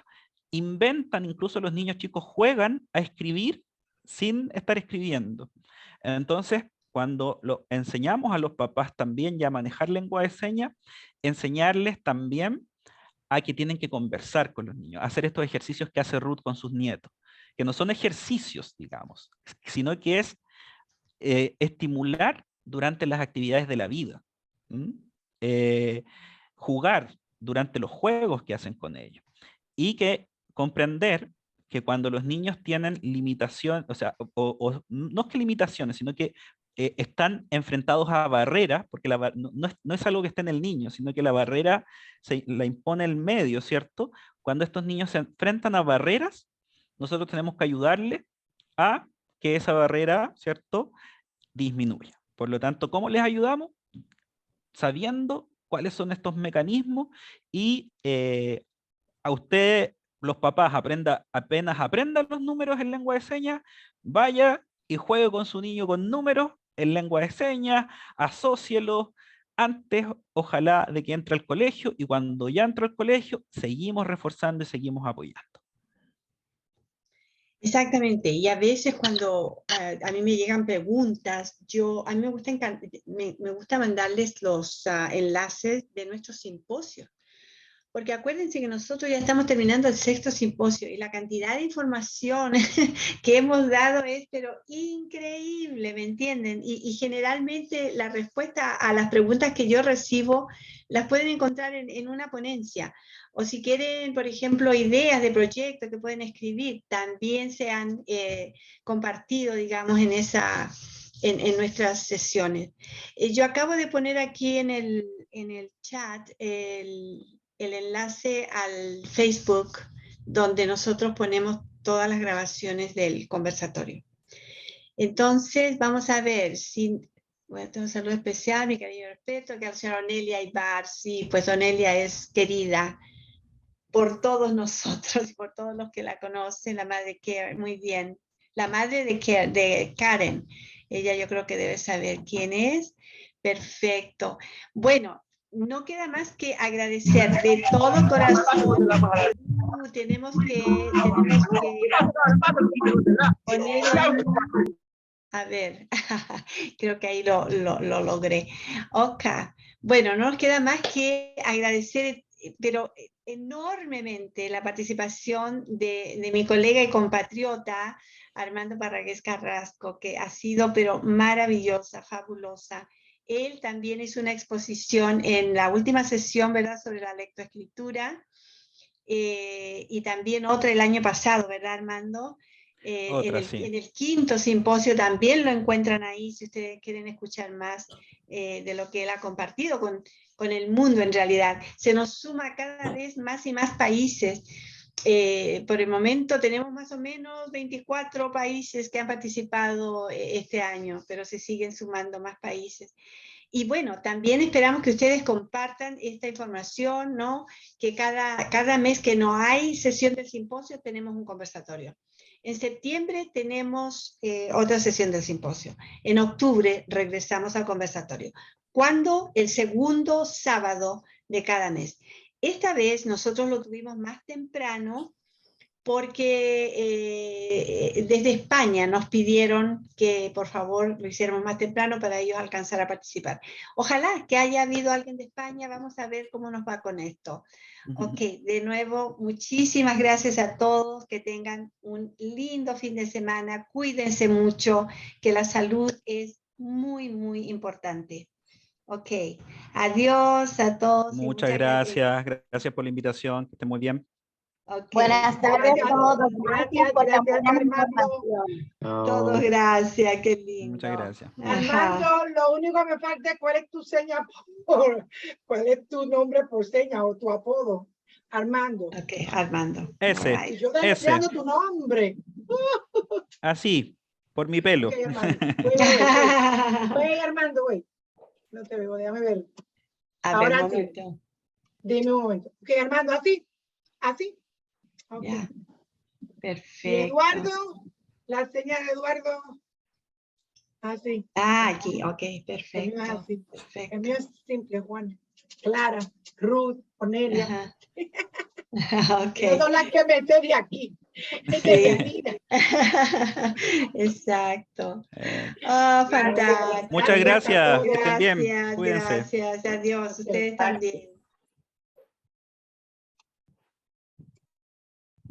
Inventan, incluso los niños chicos juegan a escribir sin estar escribiendo. Entonces, cuando lo enseñamos a los papás también ya a manejar lengua de señas, enseñarles también a que tienen que conversar con los niños, hacer estos ejercicios que hace Ruth con sus nietos, que no son ejercicios, digamos, sino que es estimular durante las actividades de la vida. Jugar durante los juegos que hacen con ellos. Y que comprender que cuando los niños tienen limitación, o sea, no es que limitaciones, sino que están enfrentados a barreras, porque no es algo que esté en el niño, sino que la barrera la impone el medio, ¿cierto? Cuando estos niños se enfrentan a barreras, nosotros tenemos que ayudarles a que esa barrera, ¿cierto?, disminuya. Por lo tanto, ¿cómo les ayudamos? Sabiendo cuáles son estos mecanismos y a usted, los papás, apenas aprendan los números en lengua de señas, vaya y juegue con su niño con números en lengua de señas, asócielos antes, ojalá, de que entre al colegio, y cuando ya entró al colegio, seguimos reforzando y seguimos apoyando. Exactamente, y a veces cuando a mí me llegan preguntas, a mí me gusta mandarles los enlaces de nuestros simposios. Porque acuérdense que nosotros ya estamos terminando el 6º simposio y la cantidad de información que hemos dado es pero increíble, ¿me entienden? Y generalmente la respuesta a las preguntas que yo recibo las pueden encontrar en una ponencia. O si quieren, por ejemplo, ideas de proyectos que pueden escribir, también se han compartido, digamos, en nuestras sesiones. Yo acabo de poner aquí en el chat el enlace al Facebook donde nosotros ponemos todas las grabaciones del conversatorio. Entonces, vamos a ver si... Bueno, tengo un saludo especial, mi cariño y respeto, que a la señora Onelia Ibar, sí, pues Onelia es querida por todos nosotros, por todos los que la conocen, la madre Karen, muy bien. La madre de Karen, ella yo creo que debe saber quién es. Perfecto. Bueno, no queda más que agradecer de todo corazón. Tenemos que poner a ver, creo que ahí lo logré. Ok, bueno, no nos queda más que agradecer, pero enormemente, la participación de mi colega y compatriota Armando Parragués Carrasco, que ha sido pero maravillosa, fabulosa. Él también hizo una exposición en la última sesión, ¿verdad?, sobre la lectoescritura, y también otra el año pasado, ¿verdad, Armando? En el 5º simposio también lo encuentran ahí, si ustedes quieren escuchar más de lo que él ha compartido con el mundo en realidad. Se nos suma cada vez más y más países. Por el momento tenemos más o menos 24 países que han participado este año, pero se siguen sumando más países. Y bueno, también esperamos que ustedes compartan esta información, ¿no? Que cada mes que no hay sesión del simposio tenemos un conversatorio. En septiembre tenemos otra sesión del simposio. En octubre regresamos al conversatorio. ¿Cuándo? El 2º sábado de cada mes. Esta vez nosotros lo tuvimos más temprano porque desde España nos pidieron que por favor lo hiciéramos más temprano para ellos alcanzar a participar. Ojalá que haya habido alguien de España, vamos a ver cómo nos va con esto. Ok, de nuevo, muchísimas gracias a todos, que tengan un lindo fin de semana, cuídense mucho, que la salud es muy, muy importante. Ok, adiós a todos. Muchas gracias, gracias por la invitación, que estén muy bien. Okay. Buenas tardes a todos. Gracias, Armando. Todos gracias, qué lindo. Muchas gracias. Armando, lo único que me falta es cuál es tu seña, cuál es tu nombre por seña o tu apodo. Armando. Ok, Armando. Ese. Y yo estoy deseando tu nombre. Así, por mi pelo. Okay, Armando. Voy, Armando, voy. No te veo, déjame ver. A Ahora ver, sí. momento. Dime un momento. Ok, Armando, así. Así. Ok. Ya. Y Perfecto. Eduardo, la señal de Eduardo. Así. Ah, aquí, ok, El mío es perfecto. así. El Perfecto. mío es simple, Juan. Clara, Ruth, Cornelia. Ajá. Ok. Esas son las que me sé de aquí. De Sí. Medina. Exacto. Eh, Ah, fantástico. Muchas gracias, que estén bien, Gracias, cuídense. gracias. Adiós. Ustedes también.